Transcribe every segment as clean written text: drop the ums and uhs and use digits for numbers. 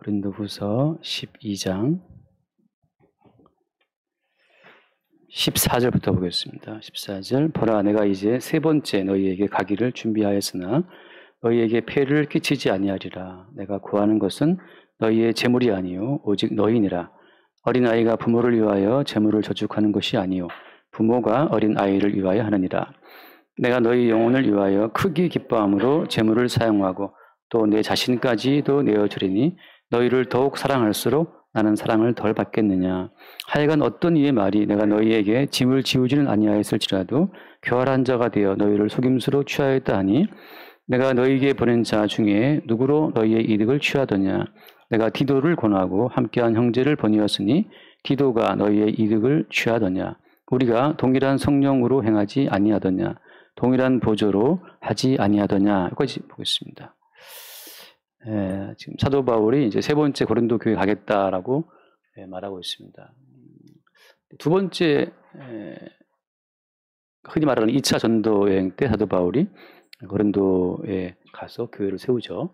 고린도후서 12장 14절부터 보겠습니다. 14절 보라 내가 이제 세 번째 너희에게 가기를 준비하였으나 너희에게 폐를 끼치지 아니하리라. 내가 구하는 것은 너희의 재물이 아니요 오직 너희니라. 어린아이가 부모를 위하여 재물을 저축하는 것이 아니요 부모가 어린아이를 위하여 하느니라. 내가 너희 영혼을 위하여 크게 기뻐함으로 재물을 사용하고 또 내 자신까지도 내어주리니 너희를 더욱 사랑할수록 나는 사랑을 덜 받겠느냐. 하여간 어떤 이의 말이 내가 너희에게 짐을 지우지는 아니하였을지라도 교활한 자가 되어 너희를 속임수로 취하였다 하니 내가 너희에게 보낸 자 중에 누구로 너희의 이득을 취하더냐. 내가 디도를 권하고 함께한 형제를 보내었으니 디도가 너희의 이득을 취하더냐. 우리가 동일한 성령으로 행하지 아니하더냐. 동일한 보조로 하지 아니하더냐. 여기까지 보겠습니다. 지금 사도 바울이 이제 세 번째 고린도 교회 가겠다라고 말하고 있습니다. 두 번째 흔히 말하는 2차 전도 여행 때 사도 바울이 고린도에 가서 교회를 세우죠.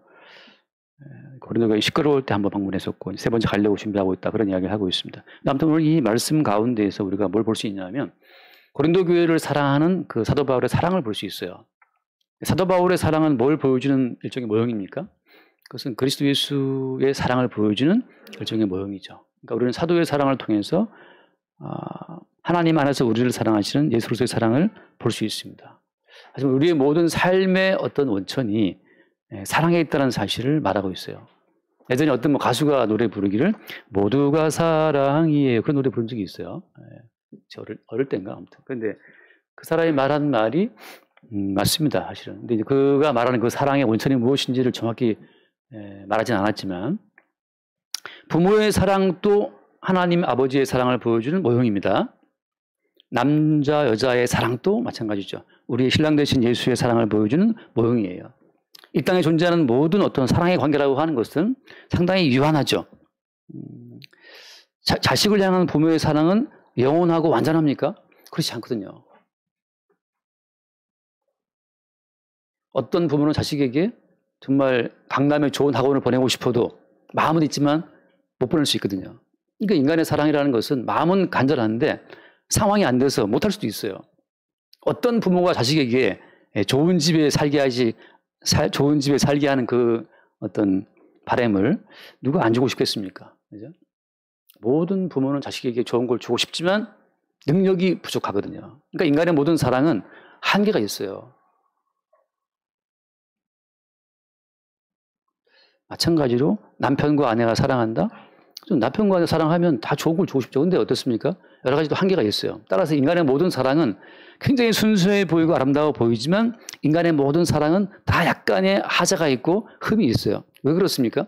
고린도가 시끄러울 때 한번 방문했었고 세 번째 가려고 준비하고 있다 그런 이야기를 하고 있습니다. 아무튼 오늘 이 말씀 가운데에서 우리가 뭘 볼 수 있냐면 고린도 교회를 사랑하는 그 사도 바울의 사랑을 볼 수 있어요. 사도 바울의 사랑은 뭘 보여주는 일종의 모형입니까? 그것은 그리스도 예수의 사랑을 보여주는 일종의 모형이죠. 그러니까 우리는 사도의 사랑을 통해서 하나님 안에서 우리를 사랑하시는 예수로서의 사랑을 볼 수 있습니다. 하지만 우리의 모든 삶의 어떤 원천이 사랑에 있다는 사실을 말하고 있어요. 예전에 어떤 가수가 노래 부르기를 모두가 사랑이에요. 그런 노래 부른 적이 있어요. 저 어릴 때인가 아무튼. 그런데 그 사람이 말한 말이 맞습니다. 사실은. 근데 그가 말하는 그 사랑의 원천이 무엇인지를 정확히 말하진 않았지만 부모의 사랑도 하나님 아버지의 사랑을 보여주는 모형입니다. 남자 여자의 사랑도 마찬가지죠. 우리의 신랑 되신 예수의 사랑을 보여주는 모형이에요. 이 땅에 존재하는 모든 어떤 사랑의 관계라고 하는 것은 상당히 유한하죠. 자식을 향한 부모의 사랑은 영원하고 완전합니까? 그렇지 않거든요. 어떤 부모는 자식에게 정말 강남에 좋은 학원을 보내고 싶어도 마음은 있지만 못 보낼 수 있거든요. 그러니까 인간의 사랑이라는 것은 마음은 간절한데 상황이 안 돼서 못할 수도 있어요. 어떤 부모가 자식에게 좋은 집에 살게 하는 그 어떤 바람을 누가 안 주고 싶겠습니까? 그죠? 모든 부모는 자식에게 좋은 걸 주고 싶지만 능력이 부족하거든요. 그러니까 인간의 모든 사랑은 한계가 있어요. 마찬가지로 남편과 아내가 사랑한다? 남편과 아내 사랑하면 다 좋은 걸 주고 싶죠. 근데 어떻습니까? 여러 가지 또 한계가 있어요. 따라서 인간의 모든 사랑은 굉장히 순수해 보이고 아름다워 보이지만 인간의 모든 사랑은 다 약간의 하자가 있고 흠이 있어요. 왜 그렇습니까?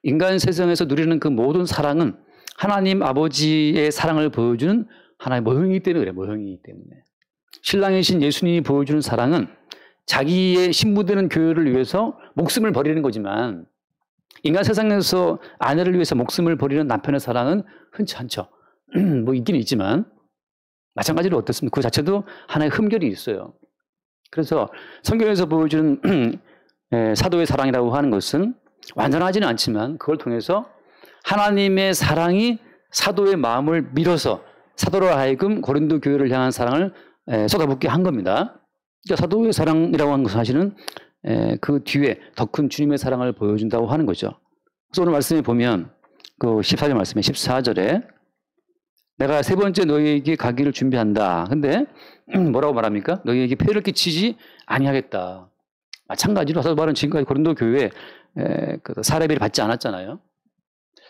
인간 세상에서 누리는 그 모든 사랑은 하나님 아버지의 사랑을 보여주는 하나의 모형이기 때문에 그래요. 모형이기 때문에. 신랑이신 예수님이 보여주는 사랑은 자기의 신부되는 교회를 위해서 목숨을 버리는 거지만 인간 세상에서 아내를 위해서 목숨을 버리는 남편의 사랑은 흔치 않죠. 뭐 있긴 있지만 마찬가지로 어떻습니까? 그 자체도 하나의 흠결이 있어요. 그래서 성경에서 보여주는 사도의 사랑이라고 하는 것은 완전하지는 않지만 그걸 통해서 하나님의 사랑이 사도의 마음을 밀어서 사도로 하여금 고린도 교회를 향한 사랑을 쏟아붓게 한 겁니다. 그러니까 사도의 사랑이라고 하는 것은 사실은 그 뒤에 더 큰 주님의 사랑을 보여준다고 하는 거죠. 그래서 오늘 말씀에 보면 그 14절 말씀에 14절에 내가 세 번째 너희에게 가기를 준비한다. 근데 뭐라고 말합니까? 너희에게 폐를 끼치지 아니하겠다. 마찬가지로 사도 바울은 지금까지 고린도 교회에 사례비를 받지 않았잖아요.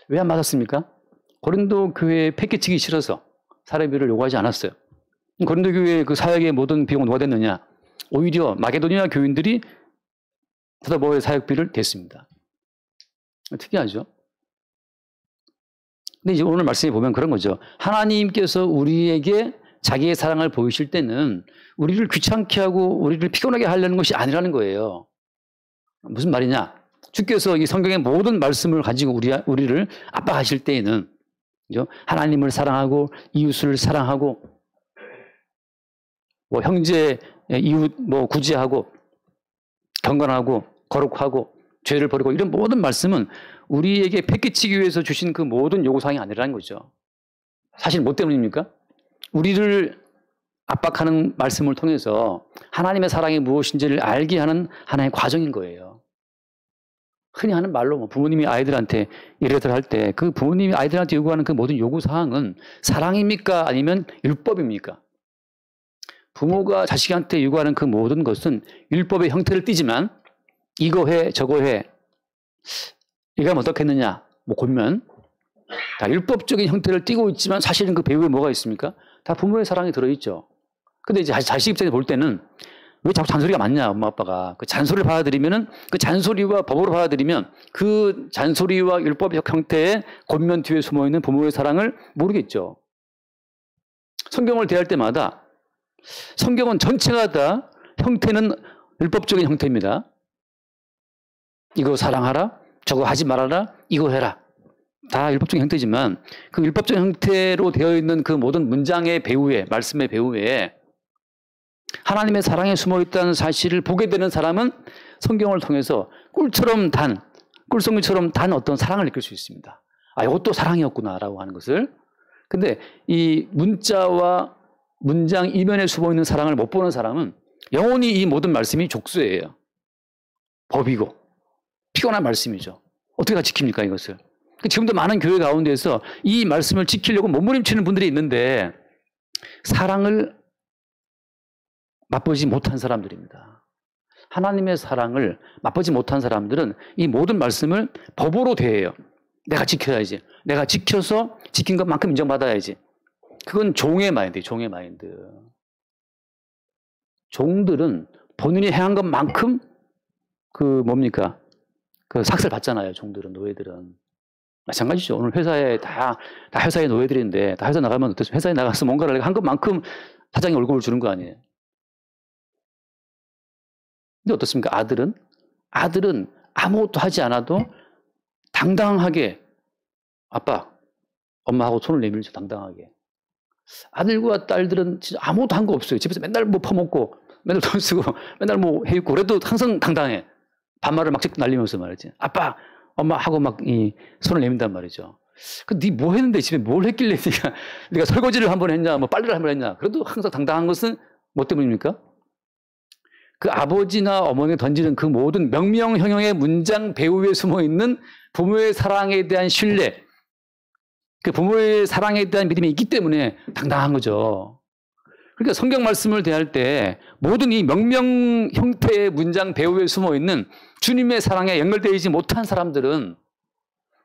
왜 안 받았습니까? 고린도 교회에 폐 끼치기 싫어서 사례비를 요구하지 않았어요. 고린도 교회의 그 사역의 모든 비용은 누가 됐느냐? 오히려 마게도니아 교인들이 사도 바울의 사역비를 댔습니다. 특이하죠? 근데 이제 오늘 말씀에 보면 그런 거죠. 하나님께서 우리에게 자기의 사랑을 보이실 때는 우리를 귀찮게 하고 우리를 피곤하게 하려는 것이 아니라는 거예요. 무슨 말이냐? 주께서 이 성경의 모든 말씀을 가지고 우리를 압박하실 때에는 그죠? 하나님을 사랑하고 이웃을 사랑하고 뭐 형제 이웃 뭐 구제하고 경건하고 거룩하고 죄를 버리고 이런 모든 말씀은 우리에게 패기치기 위해서 주신 그 모든 요구사항이 아니라는 거죠. 사실 뭐 때문입니까? 우리를 압박하는 말씀을 통해서 하나님의 사랑이 무엇인지를 알게 하는 하나의 과정인 거예요. 흔히 하는 말로 뭐 부모님이 아이들한테 이래저래 할 때 그 부모님이 아이들한테 요구하는 그 모든 요구사항은 사랑입니까? 아니면 율법입니까? 부모가 자식한테 요구하는 그 모든 것은 율법의 형태를 띠지만 이거 해, 저거 해. 이거 하면 어떻겠느냐? 뭐 고면. 다 율법적인 형태를 띠고 있지만 사실은 그 배후에 뭐가 있습니까? 다 부모의 사랑이 들어있죠. 근데 이제 자식 입장에서 볼 때는 왜 자꾸 잔소리가 많냐, 엄마 아빠가. 그 잔소리를 받아들이면은 그 잔소리와 법으로 받아들이면 그 잔소리와 율법적 형태의 권면 뒤에 숨어 있는 부모의 사랑을 모르겠죠. 성경을 대할 때마다 성경은 전체가 다 형태는 율법적인 형태입니다. 이거 사랑하라, 저거 하지 말아라, 이거 해라. 다 율법적인 형태지만 그 율법적인 형태로 되어 있는 그 모든 문장의 배후에, 말씀의 배후에 하나님의 사랑에 숨어 있다는 사실을 보게 되는 사람은 성경을 통해서 꿀송이처럼 단 어떤 사랑을 느낄 수 있습니다. 아, 이것도 사랑이었구나라고 하는 것을. 근데 이 문자와 문장 이면에 숨어 있는 사랑을 못 보는 사람은 영원히 이 모든 말씀이 족수예요. 법이고 피곤한 말씀이죠. 어떻게 다 지킵니까, 이것을? 지금도 많은 교회 가운데서 이 말씀을 지키려고 몸부림치는 분들이 있는데 사랑을 맛보지 못한 사람들입니다. 하나님의 사랑을 맛보지 못한 사람들은 이 모든 말씀을 법으로 대해요. 내가 지켜야지. 내가 지켜서 지킨 것만큼 인정받아야지. 그건 종의 마인드예요. 종의 마인드. 종들은 본인이 행한 것만큼 그 삭스를 받잖아요. 종들은, 노예들은. 마찬가지죠. 오늘 회사에 다 회사의 노예들인데 다 회사 나가면 어떻습니까? 회사에 나가서 뭔가를 한 것만큼 사장이 월급을 주는 거 아니에요. 근데 어떻습니까? 아들은 아무것도 하지 않아도 당당하게 아빠, 엄마하고 손을 내밀죠. 당당하게. 아들과 딸들은 진짜 아무것도 한 거 없어요. 집에서 맨날 뭐 퍼먹고 맨날 돈 쓰고 맨날 뭐 해입고 그래도 항상 당당해. 반말을 막 날리면서 말이지. 아빠, 엄마 하고 막 이 손을 내민단 말이죠. 네 뭐 했는데 집에 뭘 했길래 네가 설거지를 한 번 했냐, 뭐 빨래를 한 번 했냐. 그래도 항상 당당한 것은 뭐 때문입니까? 그 아버지나 어머니가 던지는 그 모든 명명형용의 문장 배후에 숨어 있는 부모의 사랑에 대한 신뢰, 그 부모의 사랑에 대한 믿음이 있기 때문에 당당한 거죠. 그러니까 성경 말씀을 대할 때 모든 이 명명 형태의 문장 배후에 숨어 있는 주님의 사랑에 연결되어 있지 못한 사람들은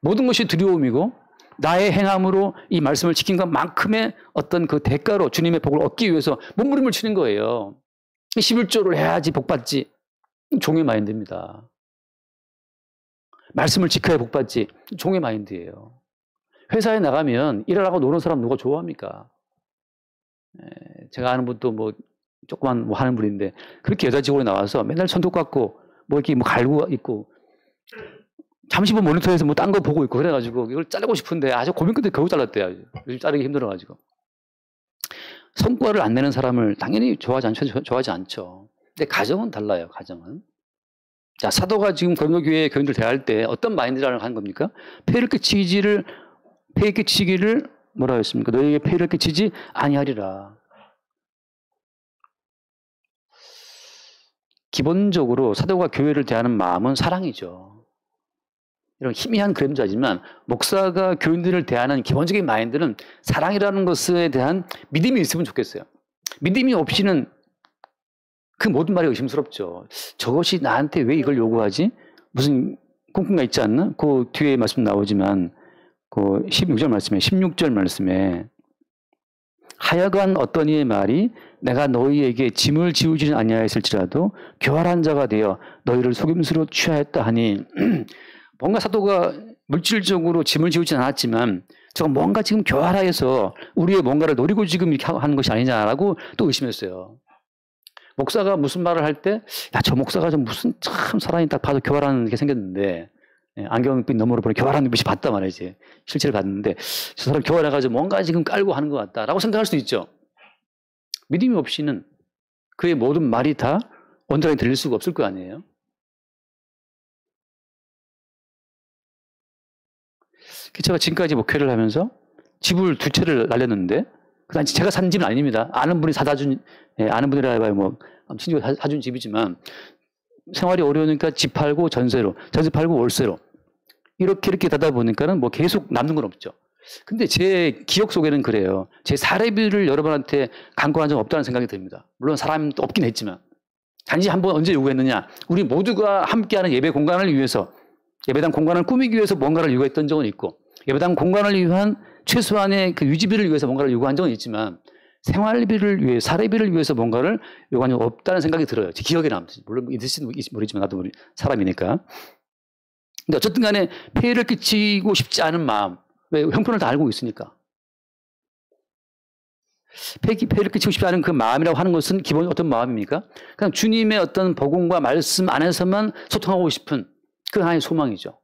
모든 것이 두려움이고 나의 행함으로 이 말씀을 지킨 것만큼의 어떤 그 대가로 주님의 복을 얻기 위해서 몸부림을 치는 거예요. 11조를 해야지 복 받지. 종의 마인드입니다. 말씀을 지켜야 복 받지. 종의 마인드예요. 회사에 나가면 일하라고 노는 사람 누가 좋아합니까? 제가 아는 분도 뭐 조그만 뭐 하는 분인데 그렇게 여자 직원이 나와서 맨날 손톱 깎고 뭐 이렇게 뭐 갈고 있고 잠시 뭐 모니터에서 뭐 딴 거 보고 있고 그래가지고 이걸 자르고 싶은데 아주 고민 끝에 겨우 잘랐대요. 요즘 자르기 힘들어가지고. 성과를 안 내는 사람을 당연히 좋아하지 않죠. 근데 가정은 달라요, 가정은. 자, 사도가 지금 고린도 교회 교인들 대할 때 어떤 마인드라는 하는 겁니까? 폐를 끼치기를 뭐라 했습니까? 너희에게 폐를 끼치지 아니하리라. 기본적으로 사도가 교회를 대하는 마음은 사랑이죠. 이런 희미한 그림자지만 목사가 교인들을 대하는 기본적인 마인드는 사랑이라는 것에 대한 믿음이 있으면 좋겠어요. 믿음이 없이는 그 모든 말이 의심스럽죠. 저것이 나한테 왜 이걸 요구하지? 무슨 꿍꿍가 있지 않나? 그 뒤에 말씀 나오지만 그 16절 말씀에 하여간 어떤 이의 말이 내가 너희에게 짐을 지우지는 아니하였을지라도 교활한 자가 되어 너희를 속임수로 취하였다 하니 뭔가 사도가 물질적으로 짐을 지우지 않았지만 저거 뭔가 지금 교활하여서 우리의 뭔가를 노리고 지금 이렇게 하는 것이 아니냐라고 또 의심했어요. 목사가 무슨 말을 할 때 야, 저 목사가 좀 무슨 참 사람이 딱 봐도 교활한 게 생겼는데 안경빛 너머로 보니 교활한 눈빛이 봤단 말이지. 실체를 봤는데 저 사람 교활해가지고 뭔가 지금 깔고 하는 것 같다라고 생각할 수도 있죠. 믿음이 없이는 그의 모든 말이 다 온전히 들릴 수가 없을 거 아니에요. 제가 지금까지 목회를 하면서 집을 2채를 날렸는데, 그다음 제가 산 집은 아닙니다. 아는 분이 사다 준, 아는 분이라 해봐야 뭐, 친구가 사준 집이지만, 생활이 어려우니까 집 팔고 전세로, 전세 팔고 월세로. 이렇게 되다 보니까는 뭐 계속 남는 건 없죠. 근데 제 기억 속에는 그래요. 제 사례비를 여러분한테 강구한 적 없다는 생각이 듭니다. 물론 사람도 없긴 했지만. 단지 한번 언제 요구했느냐. 우리 모두가 함께하는 예배 공간을 위해서, 예배당 공간을 꾸미기 위해서 뭔가를 요구했던 적은 있고, 예배당 공간을 위한 최소한의 그 유지비를 위해서 뭔가를 요구한 적은 있지만, 생활비를 위해, 사례비를 위해서 뭔가를 요구한 적 없다는 생각이 들어요. 제 기억에 남지. 물론 있을지도 모르지만 나도 사람이니까. 근데 어쨌든 간에 폐해를 끼치고 싶지 않은 마음. 왜? 형편을 다 알고 있으니까. 폐해를 끼치고 싶지 않은 그 마음이라고 하는 것은 기본이 어떤 마음입니까? 그냥 주님의 어떤 복음과 말씀 안에서만 소통하고 싶은 그 하나의 소망이죠.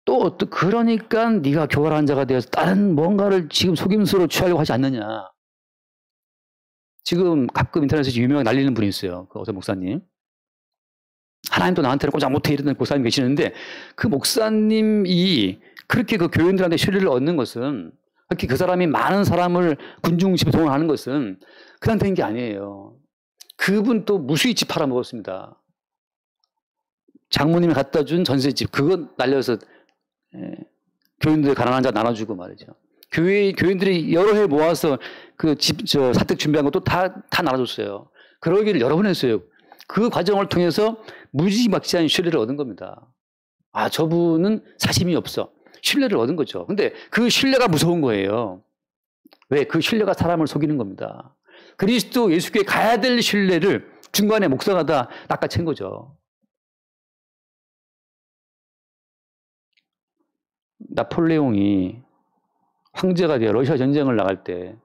또 그러니까 네가 교활한 자가 되어서 다른 뭔가를 지금 속임수로 취하려고 하지 않느냐. 지금 가끔 인터넷에서 유명하게 날리는 분이 있어요. 그 어떤 목사님. 하나님도 나한테는 꼼짝 못해 이러는 목사님 계시는데, 그 목사님이 그렇게 그 교인들한테 신뢰를 얻는 것은, 그렇게 그 사람이 많은 사람을 군중집에 동원하는 것은 그냥 된 게 아니에요. 그분 또 무수히 집 팔아먹었습니다. 장모님이 갖다 준 전셋집, 그거 날려서 교인들 가난한 자 나눠주고 말이죠. 교인들이 여러 해 모아서 그 사택 준비한 것도 다 나눠줬어요. 그러기를 여러 번 했어요. 그 과정을 통해서 무지막지한 신뢰를 얻은 겁니다. 아, 저분은 사심이 없어. 신뢰를 얻은 거죠. 근데 그 신뢰가 무서운 거예요. 왜? 그 신뢰가 사람을 속이는 겁니다. 그리스도 예수께 가야 될 신뢰를 중간에 목사가 다 낚아챈 거죠. 나폴레옹이 황제가 되어 러시아 전쟁을 나갈 때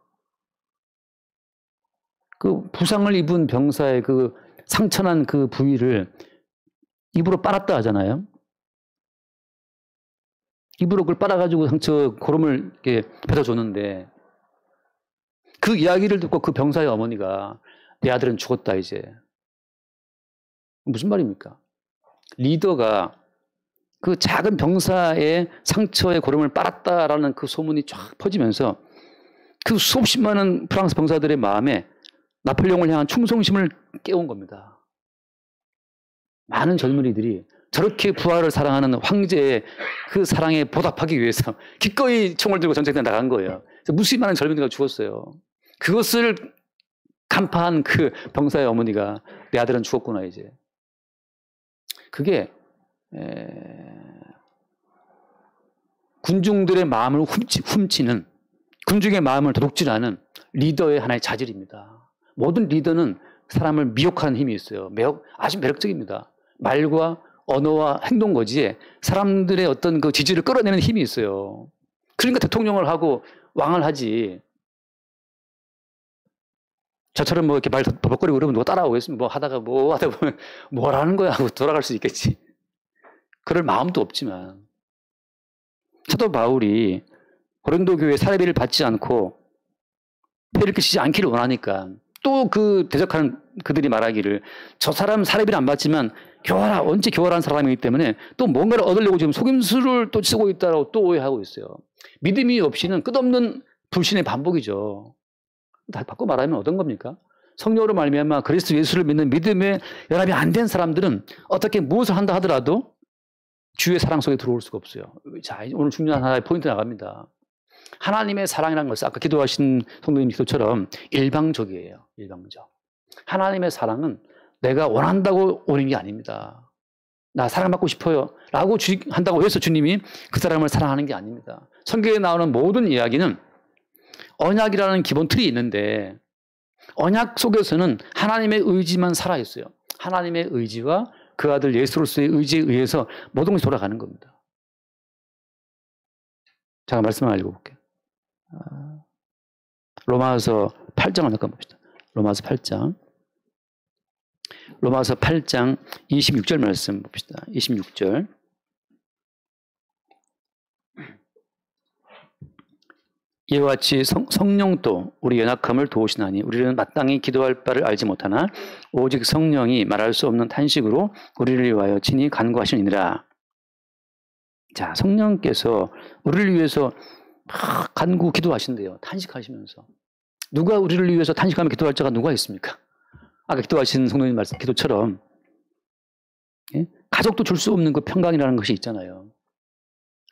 그 부상을 입은 병사의 그 상처난 그 부위를 입으로 빨았다 하잖아요. 입으로 그걸 빨아가지고 상처 고름을 이렇게 뱉어줬는데, 그 이야기를 듣고 그 병사의 어머니가 내 아들은 죽었다 이제. 무슨 말입니까? 리더가 그 작은 병사의 상처에 고름을 빨았다라는 그 소문이 쫙 퍼지면서 그 수없이 많은 프랑스 병사들의 마음에 나폴레옹을 향한 충성심을 깨운 겁니다. 많은 젊은이들이 저렇게 부하를 사랑하는 황제의 그 사랑에 보답하기 위해서 기꺼이 총을 들고 전쟁터에 나간 거예요. 그래서 무수히 많은 젊은이가 죽었어요. 그것을 간파한 그 병사의 어머니가 내 아들은 죽었구나 이제. 그게 군중들의 마음을 훔치는, 군중의 마음을 도둑질하는 리더의 하나의 자질입니다. 모든 리더는 사람을 미혹하는 힘이 있어요. 아주 매력적입니다. 말과 언어와 행동 거지에 사람들의 어떤 그 지지를 끌어내는 힘이 있어요. 그러니까 대통령을 하고 왕을 하지. 저처럼 뭐 이렇게 말 버벅거리고 그러면 누가 따라오겠습니까? 뭐 하다 보면 뭐라는 거야 하고 돌아갈 수 있겠지. 그럴 마음도 없지만. 사도 바울이 고린도 교회 사례비를 받지 않고 폐를 끼치지 않기를 원하니까, 또 그 대적하는 그들이 말하기를 저 사람 사례비를 안 받지만 언제 교활한 사람이기 때문에 또 뭔가를 얻으려고 지금 속임수를 또 쓰고 있다고 또 오해하고 있어요. 믿음이 없이는 끝없는 불신의 반복이죠. 바꿔 말하면 어떤 겁니까? 성령으로 말미암아 그리스도 예수를 믿는 믿음의 연합이 안 된 사람들은 어떻게 무엇을 한다 하더라도 주의 사랑 속에 들어올 수가 없어요. 자, 오늘 중요한 하나의 포인트 나갑니다. 하나님의 사랑이라는 것은 아까 기도하신 성도님 기도처럼 일방적이에요. 일방적. 하나님의 사랑은 내가 원한다고 오는 게 아닙니다. 나 사랑받고 싶어요 라고 한다고 해서 주님이 그 사람을 사랑하는 게 아닙니다. 성경에 나오는 모든 이야기는 언약이라는 기본 틀이 있는데, 언약 속에서는 하나님의 의지만 살아있어요. 하나님의 의지와 그 아들 예수로서의 의지에 의해서 모든 것이 돌아가는 겁니다. 제가 말씀을 읽어볼게요. 로마서 8장을 잠깐 봅시다. 로마서 8장. 로마서 8장 26절 말씀 봅시다. 26절. 이와 같이 성령도 우리 연약함을 도우시나니 우리는 마땅히 기도할 바를 알지 못하나 오직 성령이 말할 수 없는 탄식으로 우리를 위하여 친히 간구하시느니라. 자, 성령께서 우리를 위해서 막 간구 기도하신대요. 탄식하시면서. 누가 우리를 위해서 탄식하며 기도할 자가 누가 있습니까? 아까 기도하신 성도님 말씀 기도처럼 가족도 줄 수 없는 그 평강이라는 것이 있잖아요.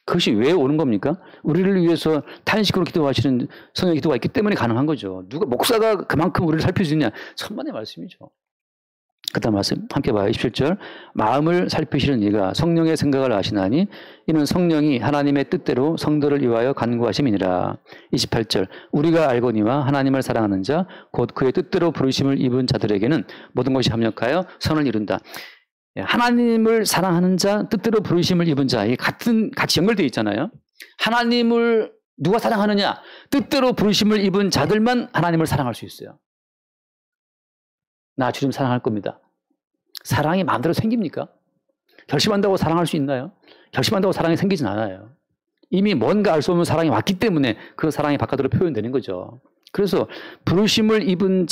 그것이 왜 오는 겁니까? 우리를 위해서 탄식으로 기도하시는 성령의 기도가 있기 때문에 가능한 거죠. 누가 목사가 그만큼 우리를 살필 수 있냐? 천만의 말씀이죠. 그 다음 말씀 함께 봐요. 27절 마음을 살피시는 이가 성령의 생각을 아시나니 이는 성령이 하나님의 뜻대로 성도를 위하여 간구하심이니라. 28절 우리가 알거니와 하나님을 사랑하는 자 곧 그의 뜻대로 부르심을 입은 자들에게는 모든 것이 합력하여 선을 이룬다. 하나님을 사랑하는 자, 뜻대로 부르심을 입은 자, 이 같이 연결되어 있잖아요. 하나님을 누가 사랑하느냐? 뜻대로 부르심을 입은 자들만 하나님을 사랑할 수 있어요. 나 주님 사랑할 겁니다. 사랑이 마음대로 생깁니까? 결심한다고 사랑할 수 있나요? 결심한다고 사랑이 생기진 않아요. 이미 뭔가 알 수 없는 사랑이 왔기 때문에 그 사랑이 바깥으로 표현되는 거죠. 그래서 부르심을 입은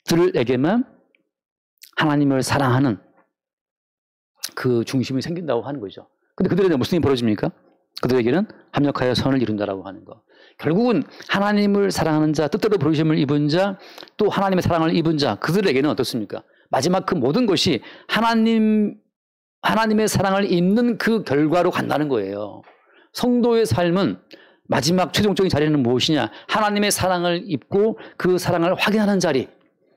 자들에게만 하나님을 사랑하는 그 중심이 생긴다고 하는 거죠. 근데 그들에게 무슨 일이 벌어집니까? 그들에게는 합력하여 선을 이룬다라고 하는 거. 결국은 하나님을 사랑하는 자, 뜻대로 부르심을 입은 자, 또 하나님의 사랑을 입은 자, 그들에게는 어떻습니까? 마지막 그 모든 것이 하나님의 사랑을 입는 그 결과로 간다는 거예요. 성도의 삶은 마지막 최종적인 자리는 무엇이냐? 하나님의 사랑을 입고 그 사랑을 확인하는 자리,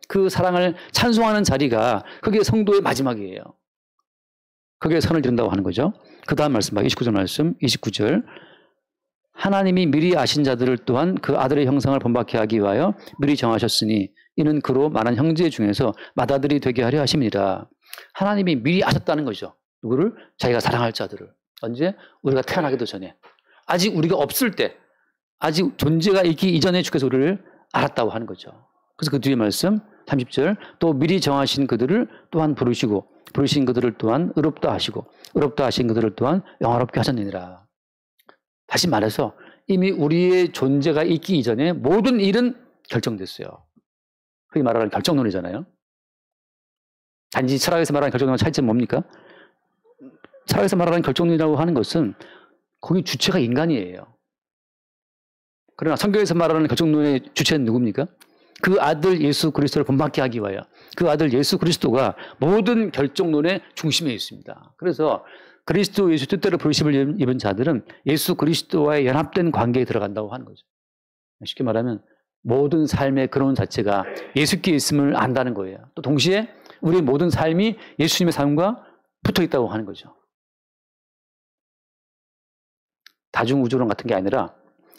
그 사랑을 찬송하는 자리가 그게 성도의 마지막이에요. 그게 선을 이룬다고 하는 거죠. 그 다음 말씀 봐. 29절 말씀. 29절 하나님이 미리 아신 자들을 또한 그 아들의 형상을 본받게 하기 위하여 미리 정하셨으니 이는 그로 많은 형제 중에서 맏아들이 되게 하려 하심이니라. 하나님이 미리 아셨다는 거죠. 누구를? 자기가 사랑할 자들을. 언제? 우리가 태어나기도 전에. 아직 우리가 없을 때, 아직 존재가 있기 이전에 주께서 우리를 알았다고 하는 거죠. 그래서 그 뒤에 말씀 30절 또 미리 정하신 그들을 또한 부르시고 부르신 그들을 또한 의롭다 하시고 의롭다 하신 그들을 또한 영화롭게 하셨느니라. 다시 말해서 이미 우리의 존재가 있기 이전에 모든 일은 결정됐어요. 흔히 말하는 결정론이잖아요. 단지 철학에서 말하는 결정론과 차이점은 뭡니까? 철학에서 말하는 결정론이라고 하는 것은 거기 주체가 인간이에요. 그러나 성경에서 말하는 결정론의 주체는 누굽니까? 그 아들 예수 그리스도를 본받게 하기 위하여 그 아들 예수 그리스도가 모든 결정론의 중심에 있습니다. 그래서 그리스도 예수 뜻대로 부르심을 입은 자들은 예수 그리스도와의 연합된 관계에 들어간다고 하는 거죠. 쉽게 말하면 모든 삶의 근원 자체가 예수께 있음을 안다는 거예요. 또 동시에 우리의 모든 삶이 예수님의 삶과 붙어 있다고 하는 거죠. 다중우주론 같은 게 아니라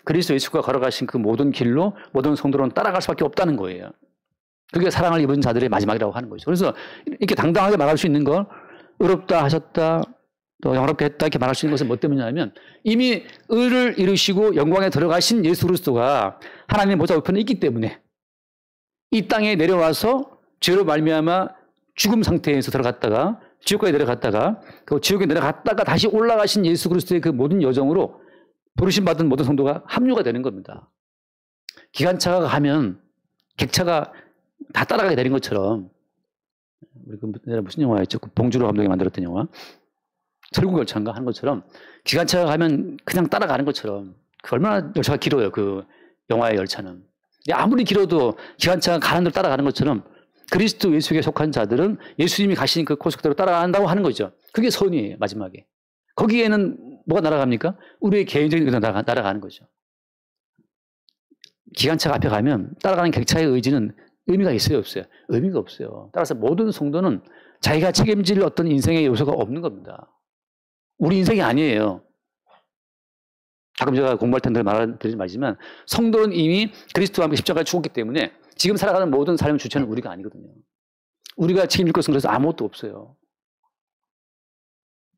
그리스도 예수가 걸어가신 그 모든 길로 모든 성도는 따라갈 수밖에 없다는 거예요. 그게 사랑을 입은 자들의 마지막이라고 하는 거죠. 그래서 이렇게 당당하게 말할 수 있는 걸 의롭다 하셨다, 또 영화롭게 했다 이렇게 말할 수 있는 것은 뭐 때문이냐면 이미 의를 이루시고 영광에 들어가신 예수 그리스도가 하나님의 보좌 우편에 있기 때문에 이 땅에 내려와서 죄로 말미암아 죽음 상태에서 들어갔다가 지옥까지 내려갔다가 그 지옥에 내려갔다가 다시 올라가신 예수 그리스도의 그 모든 여정으로 부르심 받은 모든 성도가 합류가 되는 겁니다. 기관차가 가면 객차가 다 따라가게 되는 것처럼 우리 그 무슨 영화였죠? 그 봉준호 감독이 만들었던 영화 설국열차인가 하는 것처럼 기관차가 가면 그냥 따라가는 것처럼 그 얼마나 열차가 길어요. 그 영화의 열차는. 아무리 길어도 기관차가 가는 대로 따라가는 것처럼 그리스도 예수에게 속한 자들은 예수님이 가신 그 코스 그대로 따라간다고 하는 거죠. 그게 선이에요. 마지막에. 거기에는 뭐가 날아갑니까? 우리의 개인적인 의지가 날아가는 거죠. 기관차가 앞에 가면 따라가는 객차의 의지는 의미가 있어요, 없어요? 의미가 없어요. 따라서 모든 성도는 자기가 책임질 어떤 인생의 요소가 없는 겁니다. 우리 인생이 아니에요. 가끔 제가 공부할 텐데 말드리지 말지만 성도는 이미 그리스도와 함께 십자가에 죽었기 때문에 지금 살아가는 모든 삶의 주체는 우리가 아니거든요. 우리가 책임질 것은 그래서 아무것도 없어요.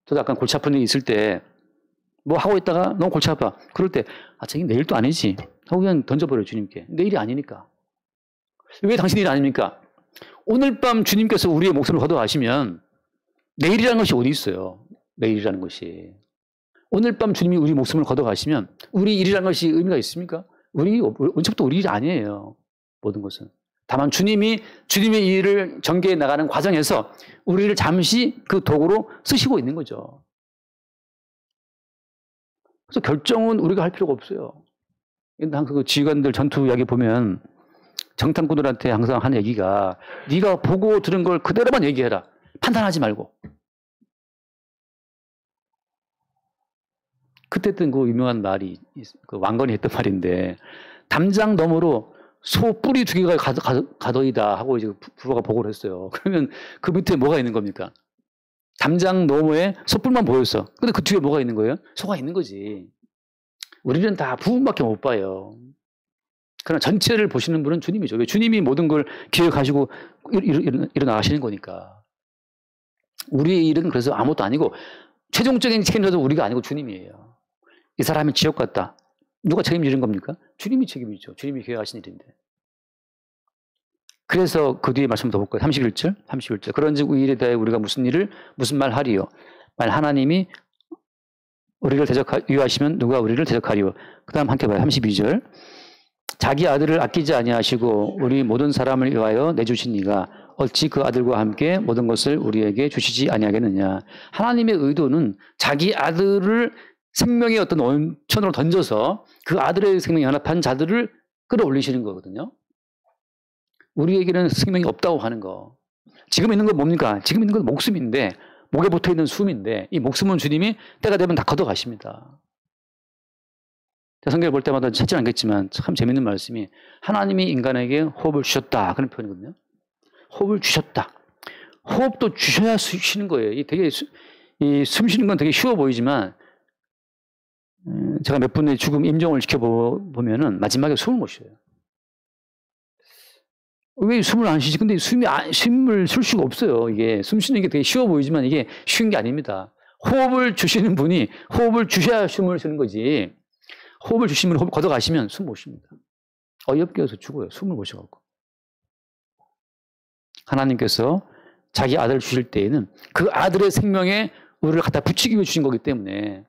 저도 약간 골치 아픈 일이 있을 때 뭐 하고 있다가 너무 골치 아파. 그럴 때 저기 내일도 아니지 하고 그냥 던져버려요. 주님께. 내일이 아니니까. 왜 당신 일이 아닙니까? 오늘 밤 주님께서 우리의 목숨을 거둬가시면 내일이라는 것이 어디 있어요? 내일이라는 것이. 오늘 밤 주님이 우리 목숨을 걷어가시면 우리 일이라는 것이 의미가 있습니까? 우리 언제부터 우리 일이 아니에요. 모든 것은. 다만 주님의 일을 전개해 나가는 과정에서 우리를 잠시 그 도구로 쓰시고 있는 거죠. 그래서 결정은 우리가 할 필요가 없어요. 항상 그 지휘관들 전투 이야기 보면 정탐꾼들한테 항상 하는 얘기가 네가 보고 들은 걸 그대로만 얘기해라. 판단하지 말고. 그때 했던 그 유명한 말이 그 왕건이 했던 말인데 담장 너머로 소 뿌리 2개가 가더이다 하고 이제 부하가 보고를 했어요. 그러면 그 밑에 뭐가 있는 겁니까? 담장 너머에 소뿔만 보였어. 근데 그 뒤에 뭐가 있는 거예요? 소가 있는 거지. 우리는 다 부분밖에 못 봐요. 그러나 전체를 보시는 분은 주님이죠. 왜? 주님이 모든 걸 기획하시고 일어나시는 거니까. 우리의 일은 그래서 아무것도 아니고 최종적인 책임자도 우리가 아니고 주님이에요. 이 사람이 지옥 갔다. 누가 책임지는 겁니까? 주님이 책임이죠. 주님이 계획하신 일인데. 그래서 그 뒤에 말씀 더 볼까요? 31절. 그런즉 이 일에 대해 우리가 무슨 말 하리요? 만약 하나님이 우리를 위하시면 누가 우리를 대적하리요? 그 다음 함께 봐요. 32절. 자기 아들을 아끼지 아니하시고 우리 모든 사람을 위하여 내주신 이가 어찌 그 아들과 함께 모든 것을 우리에게 주시지 아니하겠느냐. 하나님의 의도는 자기 아들을 생명의 어떤 온천으로 던져서 그 아들의 생명에 연합한 자들을 끌어올리시는 거거든요. 우리에게는 생명이 없다고 하는 거. 지금 있는 건 뭡니까? 지금 있는 건 목숨인데, 목에 붙어 있는 숨인데, 이 목숨은 주님이 때가 되면 다 걷어가십니다. 성경을 볼 때마다 찾지는 않겠지만 참 재밌는 말씀이 하나님이 인간에게 호흡을 주셨다. 그런 표현이거든요. 호흡을 주셨다. 호흡도 주셔야 쉬는 거예요. 이 되게 숨 쉬는 건 되게 쉬워 보이지만 제가 몇 분의 죽음 임종을 지켜보면은 마지막에 숨을 못 쉬어요. 왜 숨을 안 쉬지? 근데 숨을 쉴 수가 없어요. 이게 숨 쉬는 게 되게 쉬워 보이지만 이게 쉬운 게 아닙니다. 호흡을 주시는 분이 호흡을 주셔야 숨을 쉬는 거지. 호흡을 주시면 호흡 걷어가시면 숨 못 쉽니다. 어이없게 해서 죽어요. 숨을 못 쉬어갖고. 하나님께서 자기 아들을 주실 때에는 그 아들의 생명에 우리를 갖다 붙이기 위해 주신 거기 때문에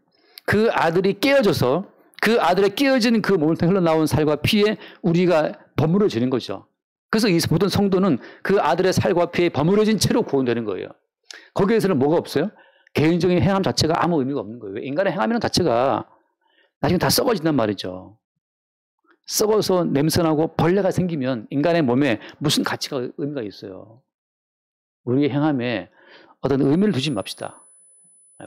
그 아들이 깨어져서 그 아들의 깨어진 그 몸을 통해 흘러나온 살과 피에 우리가 버무려지는 거죠. 그래서 이 모든 성도는 그 아들의 살과 피에 버무려진 채로 구원되는 거예요. 거기에서는 뭐가 없어요? 개인적인 행함 자체가 아무 의미가 없는 거예요. 인간의 행함이라는 자체가 나중에 다 썩어진단 말이죠. 썩어서 냄새나고 벌레가 생기면 인간의 몸에 무슨 가치가 의미가 있어요. 우리의 행함에 어떤 의미를 두지 맙시다.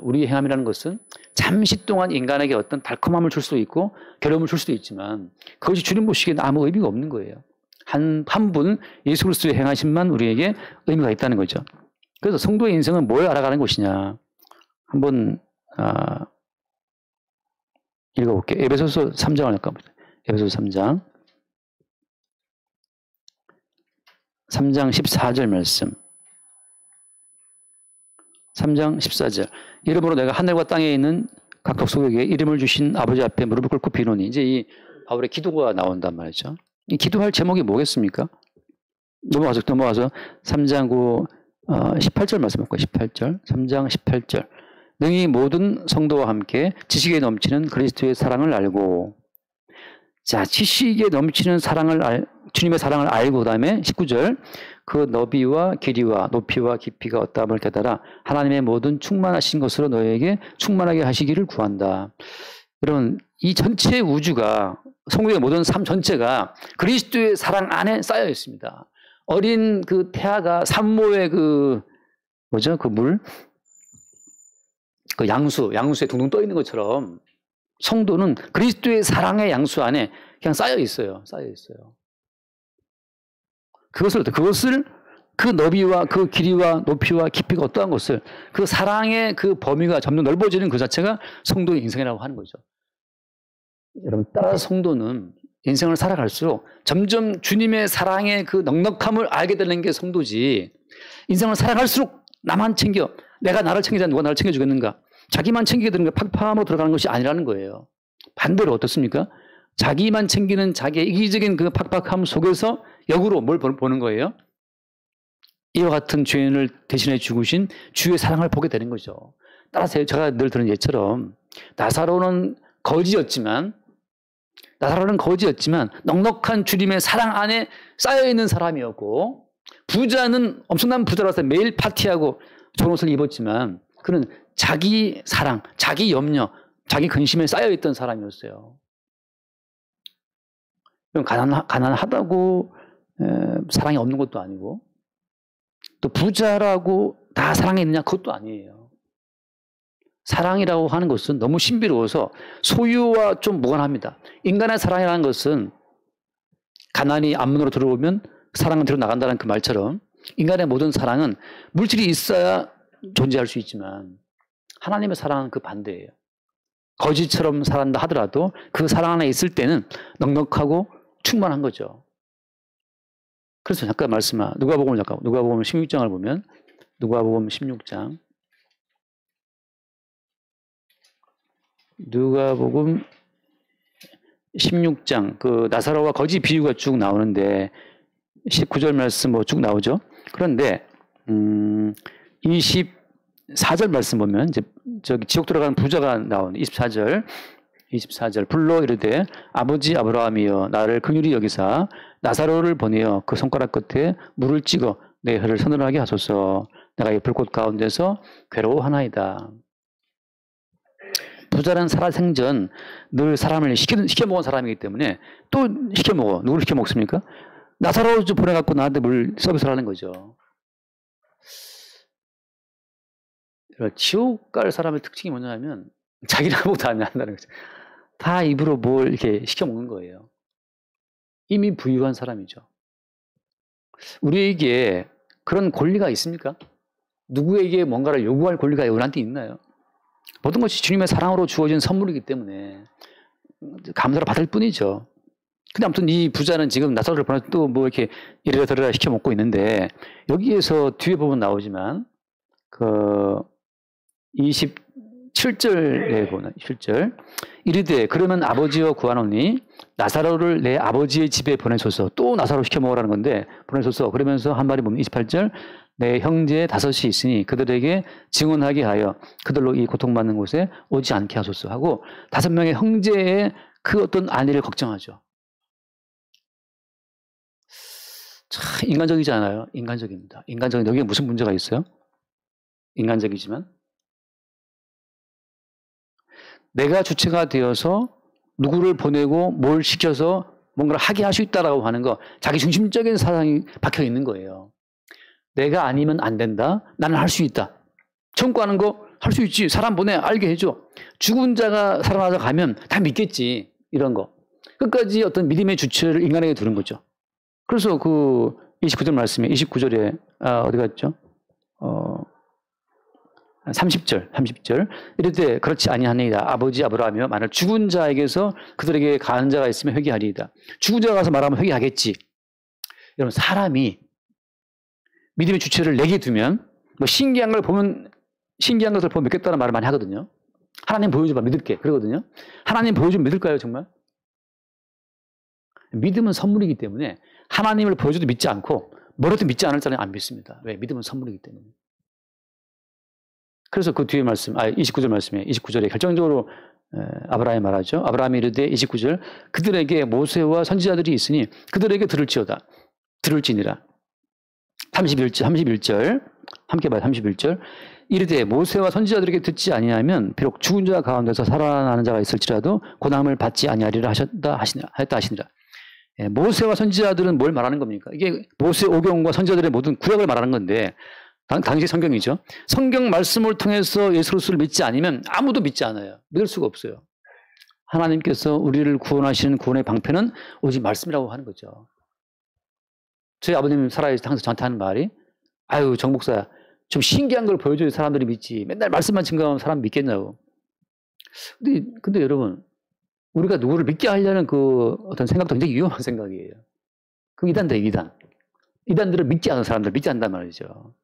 우리의 행함이라는 것은 잠시 동안 인간에게 어떤 달콤함을 줄 수도 있고 괴로움을 줄 수도 있지만 그것이 주님 보시기에는 아무 의미가 없는 거예요. 한 분 예수 그리스도의 행하심만 우리에게 의미가 있다는 거죠. 그래서 성도의 인생은 뭘 알아가는 것이냐. 한번 읽어볼게요. 에베소서 3장을 할까 보자. 에베소서 3장 14절 말씀. 3장 14절. 이름으로 내가 하늘과 땅에 있는 각 족속에게 이름을 주신 아버지 앞에 무릎을 꿇고 비노니. 이제 이 바울의 기도가 나온단 말이죠. 이 기도할 제목이 뭐겠습니까? 넘어가서 3장 18절 말씀 볼까요? 18절. 3장 18절. 능히 모든 성도와 함께 지식에 넘치는 그리스도의 사랑을 알고. 자, 지식에 넘치는 주님의 사랑을 알고, 그 다음에 19절. 그 너비와 길이와 높이와 깊이가 어떠함을 깨달아 하나님의 모든 충만하신 것으로 너희에게 충만하게 하시기를 구한다. 여러분, 이 전체 우주가, 성도의 모든 삶 전체가 그리스도의 사랑 안에 쌓여 있습니다. 어린 그 태아가 산모의 그 물? 그 양수에 둥둥 떠 있는 것처럼 성도는 그리스도의 사랑의 양수 안에 그냥 쌓여 있어요. 그것을 그 너비와 그 길이와 높이와 깊이가 어떠한 것을 그 사랑의 그 범위가 점점 넓어지는 그 자체가 성도의 인생이라고 하는 거죠. 여러분, 따라서 성도는 인생을 살아갈수록 점점 주님의 사랑의 그 넉넉함을 알게 되는 게 성도지. 인생을 살아갈수록 나만 챙겨. 내가 나를 챙기자 누가 나를 챙겨주겠는가. 자기만 챙기게 되는 게 팍팍하고 들어가는 것이 아니라는 거예요. 반대로 어떻습니까? 자기만 챙기는 자기의 이기적인 그 팍팍함 속에서 역으로 뭘 보는 거예요? 이와 같은 죄인을 대신해 죽으신 주의 사랑을 보게 되는 거죠. 따라서 제가 늘 드는 예처럼 나사로는 거지였지만 넉넉한 주님의 사랑 안에 쌓여있는 사람이었고, 부자는 엄청난 부자라서 매일 파티하고 좋은 옷을 입었지만 그는 자기 사랑, 자기 염려, 자기 근심에 쌓여있던 사람이었어요. 가난하다고 사랑이 없는 것도 아니고, 또 부자라고 다 사랑했느냐, 그것도 아니에요. 사랑이라고 하는 것은 너무 신비로워서 소유와 좀 무관합니다. 인간의 사랑이라는 것은 가난이 앞문으로 들어오면 사랑은 들어 나간다는 그 말처럼 인간의 모든 사랑은 물질이 있어야 존재할 수 있지만 하나님의 사랑은 그 반대예요. 거지처럼 살았다 하더라도 그 사랑 안에 있을 때는 넉넉하고 충만한 거죠. 그래서 잠깐 누가복음 16장을 보면 누가복음 16장 그 나사로와 거지 비유가 쭉 나오는데 19절 말씀 쭉 나오죠. 그런데 24절 말씀 보면 이제 저기 지옥 들어가는 부자가 나오는 24절 불러 이르되 아버지 아브라함이여 나를 긍휼히 여기사 나사로를 보내어 그 손가락 끝에 물을 찍어 내 혀를 서늘하게 하소서. 내가 이 불꽃 가운데서 괴로워하나이다. 부자는 살아생전 늘 사람을 시켜먹은 사람이기 때문에 또 시켜먹어. 누구를 시켜먹습니까? 나사로 좀 보내갖고 나한테 물 서비스를 하는 거죠. 지옥 갈 사람의 특징이 뭐냐면 자기는 아무것도 안 한다는 거죠. 다 입으로 뭘 이렇게 시켜먹는 거예요. 이미 부유한 사람이죠. 우리에게 그런 권리가 있습니까? 누구에게 뭔가를 요구할 권리가 우리한테 있나요? 모든 것이 주님의 사랑으로 주어진 선물이기 때문에 감사를 받을 뿐이죠. 근데 아무튼 이 부자는 지금 나사로를 보내서 또 뭐 이렇게 이래라 저래라 시켜 먹고 있는데 여기에서 뒤에 보면 나오지만 그 27절에 보면 7절 이르되 그러면 아버지여 구하노니 나사로를 내 아버지의 집에 보내소서. 또 나사로 시켜 먹으라는 건데 보내소서. 그러면서 한 말이 보면 28절 내 형제 5이 있으니 그들에게 증언하게 하여 그들로 이 고통받는 곳에 오지 않게 하소서 하고 5명의 형제의 그 어떤 안위를 걱정하죠. 참 인간적이지 않아요? 인간적입니다. 인간적인 여기에 무슨 문제가 있어요? 인간적이지만 내가 주체가 되어서 누구를 보내고 뭘 시켜서 뭔가를 하게 할 수 있다라고 하는 거 자기 중심적인 사상이 박혀 있는 거예요. 내가 아니면 안 된다. 나는 할 수 있다. 청구하는 거 할 수 있지. 사람 보내 알게 해줘. 죽은 자가 살아나서 가면 다 믿겠지. 이런 거. 끝까지 어떤 믿음의 주체를 인간에게 두는 거죠. 그래서 그 29절 말씀에 29절에 어디 갔죠? 30절 이르되 그렇지 아니하니이다. 아버지 아브라함이여 만일 죽은 자에게서 그들에게 가는 자가 있으면 회개하리이다. 죽은 자가 가서 말하면 회개하겠지. 여러분 사람이 믿음의 주체를 내게 두면 뭐 신기한 것을 보면 믿겠다는 말을 많이 하거든요. 하나님 보여줘봐 믿을게 그러거든요. 하나님 보여주면 믿을까요 정말? 믿음은 선물이기 때문에 하나님을 보여줘도 믿지 않고 뭐라도 믿지 않을 자는 안 믿습니다. 왜? 믿음은 선물이기 때문에. 그래서 그 뒤에 말씀, 29절 말씀에 29절에 결정적으로 아브라함이 말하죠. 아브라함이 이르되 29절 그들에게 모세와 선지자들이 있으니 그들에게 들을지니라. 31절 함께 봐요. 31절 이르되 모세와 선지자들에게 듣지 아니하면 비록 죽은 자 가운데서 살아나는 자가 있을지라도 고난을 받지 아니하리라 하셨다 하시니라. 모세와 선지자들은 뭘 말하는 겁니까? 이게 모세 오경과 선지자들의 모든 구약을 말하는 건데 당시 성경이죠. 성경 말씀을 통해서 예수 그리스도를 믿지 않으면 아무도 믿지 않아요. 믿을 수가 없어요. 하나님께서 우리를 구원하시는 구원의 방편은 오직 말씀이라고 하는 거죠. 저희 아버님 살아계실 때 항상 저한테 하는 말이 아유 정 목사야 좀 신기한 걸 보여줘야 사람들이 믿지 맨날 말씀만 증거하면 사람 믿겠냐고. 근데 여러분 우리가 누구를 믿게 하려는 그 어떤 생각도 굉장히 위험한 생각이에요. 그 이단들은 믿지 않는 사람들 믿지 않는단 말이죠.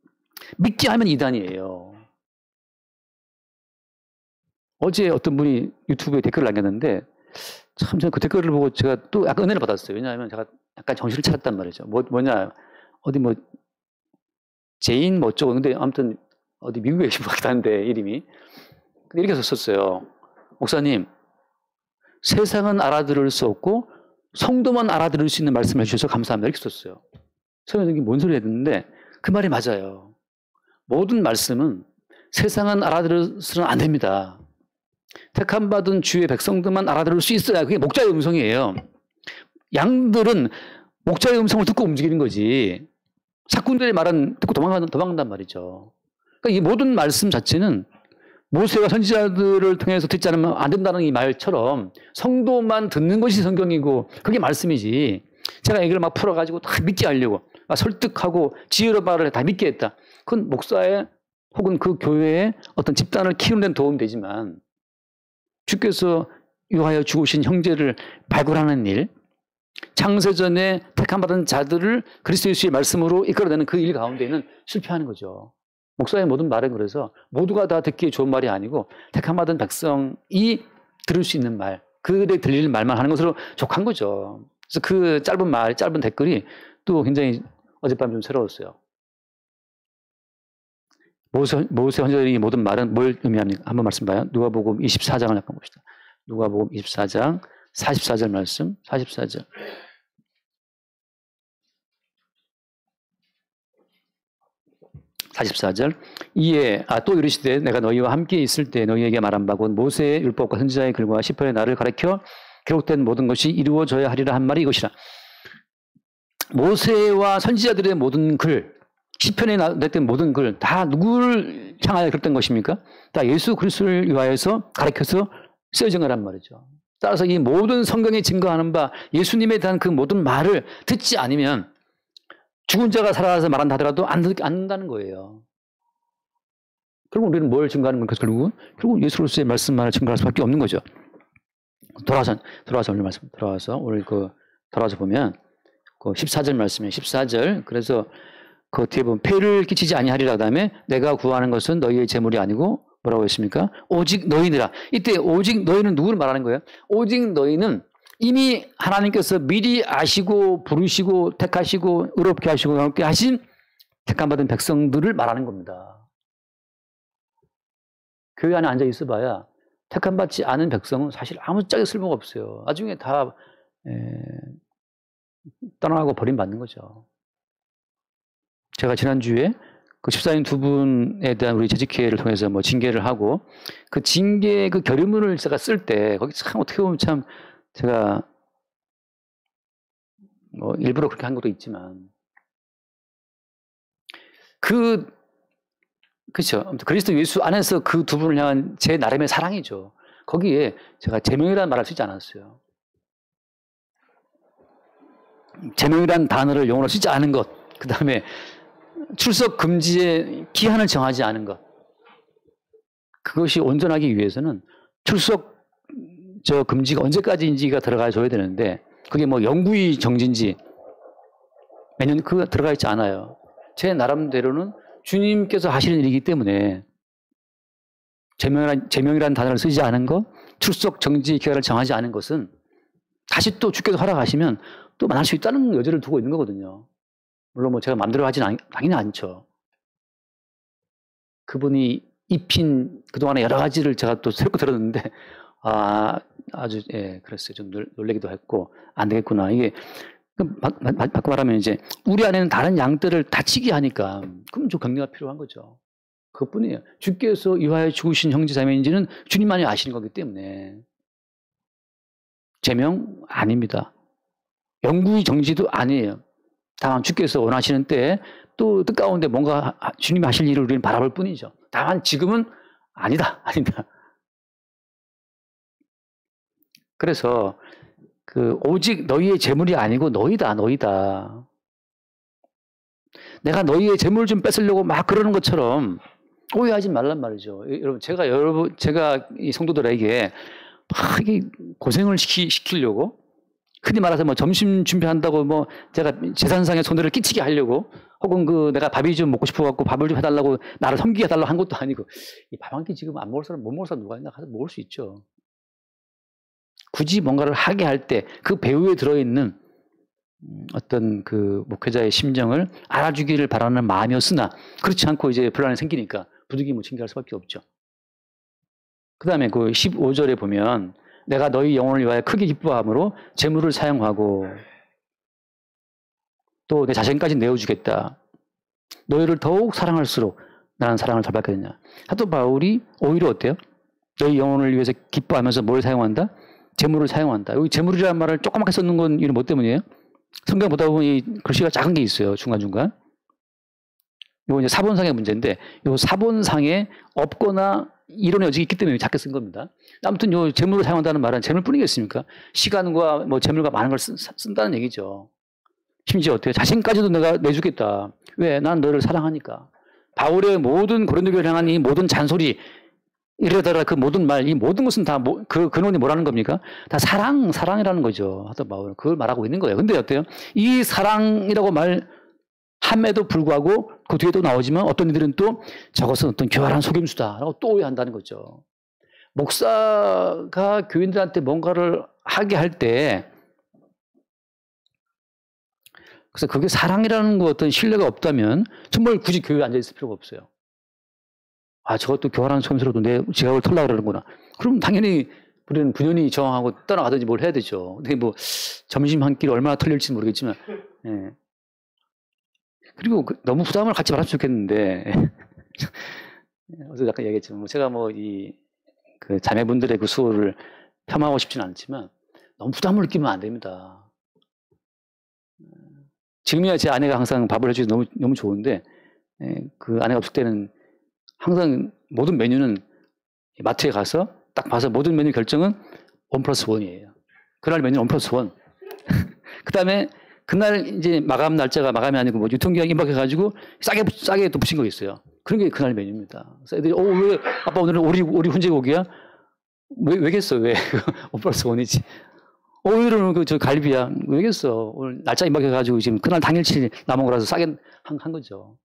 믿게 하면 이단이에요. 어제 어떤 분이 유튜브에 댓글을 남겼는데 참 저는 그 댓글을 보고 제가 또 약간 은혜를 받았어요. 왜냐하면 제가 약간 정신을 차렸단 말이죠. 뭐냐 어디 제인 어쩌고 근데 아무튼 어디 미국에 계신 것 같다는데 이름이 이렇게 썼어요. 목사님, 세상은 알아들을 수 없고 성도만 알아들을 수 있는 말씀을 해주셔서 감사합니다. 이렇게 썼어요. 처음에 이게 뭔 소리 했는데 그 말이 맞아요. 모든 말씀은 세상은 알아들어서는 안 됩니다. 택함받은 주의 백성들만 알아들을 수 있어야 그게 목자의 음성이에요. 양들은 목자의 음성을 듣고 움직이는 거지. 사꾼들의 말은 듣고 도망간단 말이죠. 그러니까 이 모든 말씀 자체는 모세와 선지자들을 통해서 듣지 않으면 안 된다는 이 말처럼 성도만 듣는 것이 성경이고 그게 말씀이지. 제가 얘기를 막 풀어가지고 다 믿게 하려고 막 설득하고 지혜로 말을 다 믿게 했다. 그건 목사의 혹은 그 교회의 어떤 집단을 키우는 데는 도움이 되지만 주께서 유하여 죽으신 형제를 발굴하는 일, 창세전에 택함받은 자들을 그리스도 예수의 말씀으로 이끌어내는 그 일 가운데는 실패하는 거죠. 목사의 모든 말은 그래서 모두가 다 듣기에 좋은 말이 아니고 택함받은 백성이 들을 수 있는 말, 그들에 들릴 말만 하는 것으로 족한 거죠. 그래서 그 짧은 댓글이 또 굉장히 어젯밤 좀 새로웠어요. 모세 헌절의 모든 말은 뭘 의미합니까? 한번 말씀 봐요. 누가복음 24장을 약간 봅시다. 누가복음 24장 44절 말씀, 44절. 44절. 이에 또 이르시되 내가 너희와 함께 있을 때 너희에게 말한 바곧 모세의 율법과 선지자의 글과 시편의 나를 가르쳐 기록된 모든 것이 이루어져야 하리라 한 말이 이것이라. 모세와 선지자들의 모든 글, 시편에 냈던 모든 글 다 누구를 향하여 기록된 것입니까? 다 예수 그리스도를 위하여서 가르쳐서 쓰여진 거란 말이죠. 따라서 이 모든 성경이 증거하는 바 예수님에 대한 그 모든 말을 듣지 않으면 죽은 자가 살아나서 말한다 하더라도 안 듣는다는 거예요. 결국 우리는 뭘 증거하는 겁니까? 결국 예수 그리스도의 말씀만을 증거할 수밖에 없는 거죠. 돌아와서 오늘 말씀 돌아와서 보면 그 14절 말씀이에요. 14절. 그래서 그 뒤에 보면 폐를 끼치지 아니하리라 그다음에 내가 구하는 것은 너희의 재물이 아니고 뭐라고 했습니까? 오직 너희니라. 이때 오직 너희는 누구를 말하는 거예요? 오직 너희는 이미 하나님께서 미리 아시고 부르시고 택하시고 의롭게 하시고 영롭게 하신 택함받은 백성들을 말하는 겁니다. 교회 안에 앉아 있어봐야 택함받지 않은 백성은 사실 아무 짝에 쓸모가 없어요. 나중에 다 떠나가고 버림받는 거죠. 제가 지난주에 그 집사님 두 분에 대한 우리 재직회를 통해서 뭐 징계를 하고 그 징계 그 결의문을 제가 쓸 때 거기 참 어떻게 보면 참 제가 뭐 일부러 그렇게 한 것도 있지만 그렇죠. 그리스도 예수 안에서 그 두 분을 향한 제 나름의 사랑이죠. 거기에 제가 제명이라는 말을 쓰지 않았어요. 제명이라는 단어를 영어로 쓰지 않은 것, 그 다음에 출석 금지의 기한을 정하지 않은 것. 그것이 온전하기 위해서는 출석 금지가 언제까지인지가 들어가줘야 되는데 그게 뭐 영구히 정지인지 매년 그거 들어가 있지 않아요. 제 나름대로는 주님께서 하시는 일이기 때문에 제명이라는 단어를 쓰지 않은 것, 출석 정지 기간을 정하지 않은 것은 다시 또 주께서 허락하시면 또 만날 수 있다는 여지를 두고 있는 거거든요. 물론 뭐 제가 마음대로 하지는 당연히 않죠. 그분이 입힌 그동안의 여러 가지를 제가 또 새롭게 들었는데 아주 그랬어요. 좀 놀라기도 했고 안 되겠구나. 이게 바꿔 말하면 이제 우리 안에는 다른 양떼를 다치게 하니까 그럼 좀 격려가 필요한 거죠. 그것뿐이에요. 주께서 유하여 죽으신 형제자매인지는 주님만이 아시는 거기 때문에 제명 아닙니다. 영구히 정지도 아니에요. 다만 주께서 원하시는 때에 또 뜻 가운데 뭔가 주님이 하실 일을 우리는 바라볼 뿐이죠. 다만 지금은 아니다. 그래서 오직 너희의 재물이 아니고 너희다. 내가 너희의 재물 좀 뺏으려고 막 그러는 것처럼 오해하지 말란 말이죠. 여러분, 제가 이 성도들에게 막 고생을 시키려고 흔히 말해서 뭐 점심 준비한다고 뭐 제가 재산상의 손해를 끼치게 하려고 혹은 내가 밥이 좀 먹고 싶어갖고 밥을 좀 해달라고 나를 섬기게 해달라고 한 것도 아니고 이 밥 한 끼 지금 안 먹을 사람 못 먹을 사람 누가 있나 가서 먹을 수 있죠. 굳이 뭔가를 하게 할 때 그 배후에 들어있는 어떤 그 목회자의 심정을 알아주기를 바라는 마음이었으나 그렇지 않고 이제 분란이 생기니까 부득이 뭐 징계할 수밖에 없죠. 그 다음에 그 15절에 보면 내가 너희 영혼을 위하여 크게 기뻐함으로 재물을 사용하고 또 내 자신까지 내어주겠다. 너희를 더욱 사랑할수록 나는 사랑을 덜 받겠느냐. 사도 바울이 오히려 어때요? 너희 영혼을 위해서 기뻐하면서 뭘 사용한다? 재물을 사용한다. 여기 재물이라는 말을 조그맣게 썼는 건 이건 뭐 때문이에요? 성경 보다 보면 이 글씨가 작은 게 있어요. 중간중간. 이거 이제 사본상의 문제인데, 이 사본상에 없거나 이론의 여지가 있기 때문에 작게 쓴 겁니다. 아무튼 요 재물을 사용한다는 말은 재물뿐이겠습니까? 시간과 뭐 재물과 많은 걸 쓴다는 얘기죠. 심지어 어때요? 자신까지도 내가 내주겠다. 왜? 난 너를 사랑하니까. 바울의 모든 고린도 교회를 향한 이 모든 잔소리, 이래더라 그 모든 말, 이 모든 것은 다 그 근원이 뭐라는 겁니까? 다 사랑이라는 거죠. 하던 바울은 그걸 말하고 있는 거예요. 근데 어때요? 이 사랑이라고 말함에도 불구하고 그 뒤에도 나오지만 어떤 이들은 또 저것은 어떤 교활한 속임수다라고 또 오해한다는 거죠. 목사가 교인들한테 뭔가를 하게 할 때 그래서 그게 사랑이라는 거 어떤 신뢰가 없다면 정말 굳이 교회에 앉아있을 필요가 없어요. 아, 저것도 교활한 속임수로도 내 지갑을 털려고 그러는구나. 그럼 당연히 우리는 분연히 저항하고 떠나가든지 뭘 해야 되죠. 근데 뭐 점심 한 끼를 얼마나 털릴지 모르겠지만, 예. 그리고 너무 부담을 갖지 말았으면 좋겠는데, 어제 약간 얘기했지만, 제가 뭐 그 자매분들의 그 수호를 폄하하고 싶지는 않지만, 너무 부담을 느끼면 안 됩니다. 지금이야 제 아내가 항상 밥을 해주셔서 너무 좋은데, 그 아내가 없을 때는 항상 모든 메뉴는 마트에 가서 딱 봐서 모든 메뉴 결정은 1+1이에요. 그날 메뉴는 1+1. 그 다음에 그날 이제 마감이 아니고 뭐 유통기한 임박해가지고 싸게 또 붙인 거 있어요. 그런 게 그날 메뉴입니다. 그래서 애들이, 왜 아빠 오늘은 오리 훈제고기야? 왜겠어? 왜? 1+1이지. 오늘은 저 갈비야. 왜겠어? 오늘 날짜 임박해가지고 지금 그날 당일치 남은 거라서 싸게 한 거죠.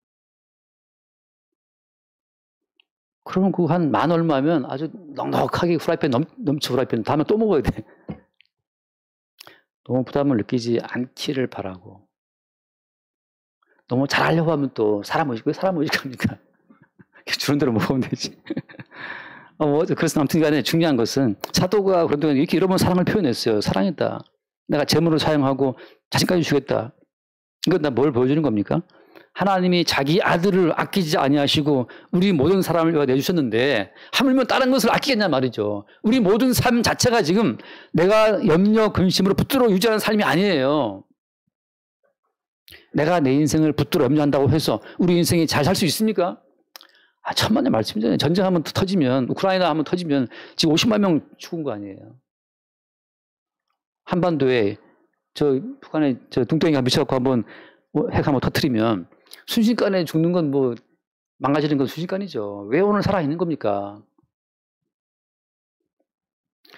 그러면 그 한 만 얼마면 아주 넉넉하게 후라이팬 넘치 후라이팬 다음에 또 먹어야 돼. 너무 부담을 느끼지 않기를 바라고. 너무 잘하려고 하면 또 왜 사람 의식합니까? 주는 대로 먹으면 되지. 그래서 아무튼 간에 중요한 것은 사도가 그런데 이렇게 여러 번 사랑을 표현했어요. 사랑했다. 내가 재물을 사용하고 자신까지 주겠다. 이건 나 뭘 보여주는 겁니까? 하나님이 자기 아들을 아끼지 아니하시고 우리 모든 사람을 위하여 내주셨는데 하물며 다른 것을 아끼겠냐 말이죠. 우리 모든 삶 자체가 지금 내가 염려 근심으로 붙들어 유지하는 삶이 아니에요. 내가 내 인생을 붙들어 염려한다고 해서 우리 인생이 잘 살 수 있습니까? 천만의 말씀이잖아요. 전쟁 한번 터지면, 우크라이나 한번 터지면 지금 50만 명 죽은 거 아니에요. 한반도에 북한에 둥덩이가 미쳐갖고 한번 핵 한번 터뜨리면 순식간에 죽는 건 뭐 망가지는 건 순식간이죠. 왜 오늘 살아있는 겁니까?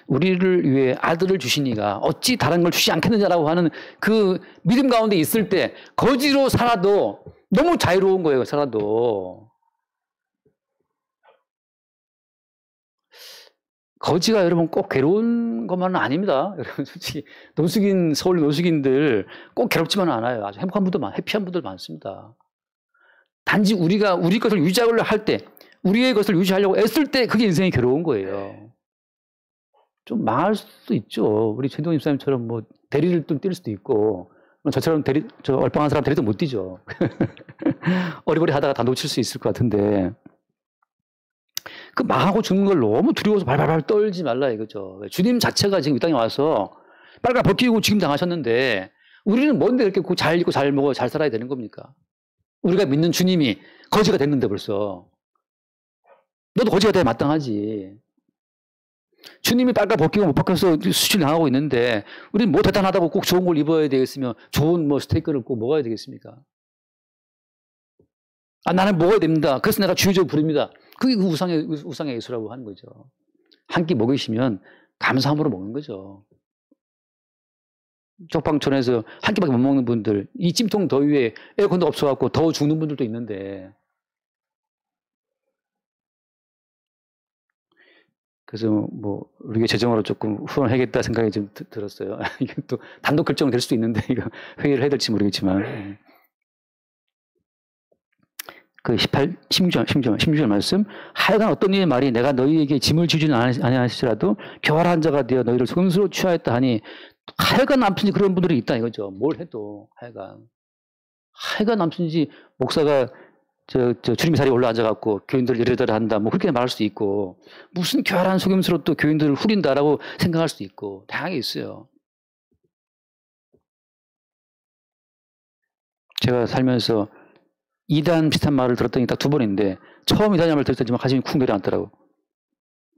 우리를 위해 아들을 주시니가 어찌 다른 걸 주시 않겠느냐라고 하는 그 믿음 가운데 있을 때 거지로 살아도 너무 자유로운 거예요. 살아도. 거지가 여러분 꼭 괴로운 것만은 아닙니다. 여러분 솔직히 서울 노숙인들 꼭 괴롭지만은 않아요. 아주 해피한 분들 많습니다. 단지 우리가 우리 것을 유지하려고 할 때, 우리의 것을 유지하려고 애쓸 때 그게 인생이 괴로운 거예요. 좀 망할 수도 있죠. 우리 최동임 목사님처럼 뭐 대리를 좀 뛸 수도 있고, 저처럼 저 얼빵한 사람 대리도 못 뛰죠. 어리버리 하다가 다 놓칠 수 있을 것 같은데. 그 망하고 죽는 걸 너무 두려워서 발발발 떨지 말라 이거죠. 주님 자체가 지금 이 땅에 와서 빨간 벗기고 지금 당하셨는데 우리는 뭔데 이렇게 잘 입고 잘 먹어 잘 살아야 되는 겁니까? 우리가 믿는 주님이 거지가 됐는데 벌써. 너도 거지가 돼야 마땅하지. 주님이 빨간 벗기고 못 벗겨서 수치를 당하고 있는데 우리는 뭐 대단하다고 꼭 좋은 걸 입어야 되겠으며 좋은 뭐 스테이크를 꼭 먹어야 되겠습니까? 나는 먹어야 됩니다. 그래서 내가 주여주 부릅니다. 그게 그 우상의 예수라고 하는 거죠. 한 끼 먹이시면 감사함으로 먹는 거죠. 쪽방촌에서 한 끼밖에 못 먹는 분들, 이 찜통 더위에 에어컨도 없어갖고 더워 죽는 분들도 있는데. 그래서 뭐 우리가 재정으로 조금 후원을 해야겠다 생각이 좀 들었어요. 이게 또 단독 결정은 될 수도 있는데 이거 회의를 해야 될지 모르겠지만. 그 16절 말씀. 하여간 어떤 이의 말이 내가 너희에게 짐을 지주는 아니하시더라도 교활한 자가 되어 너희를 속임수로 취하였다 하니 하여간 남편이 그런 분들이 있다 이거죠. 뭘 해도 하여간 남편이지 목사가 주님의 자리에 올라앉아갖고 교인들을 이래저래 한다. 뭐 그렇게 말할 수도 있고 무슨 교활한 속임수로 또 교인들을 후린다라고 생각할 수도 있고 다양하게 있어요. 제가 살면서 이단 비슷한 말을 들었던 게 딱 2번인데 처음 이단이란 말을 들었더니 가슴이 쿵 내려앉더라고.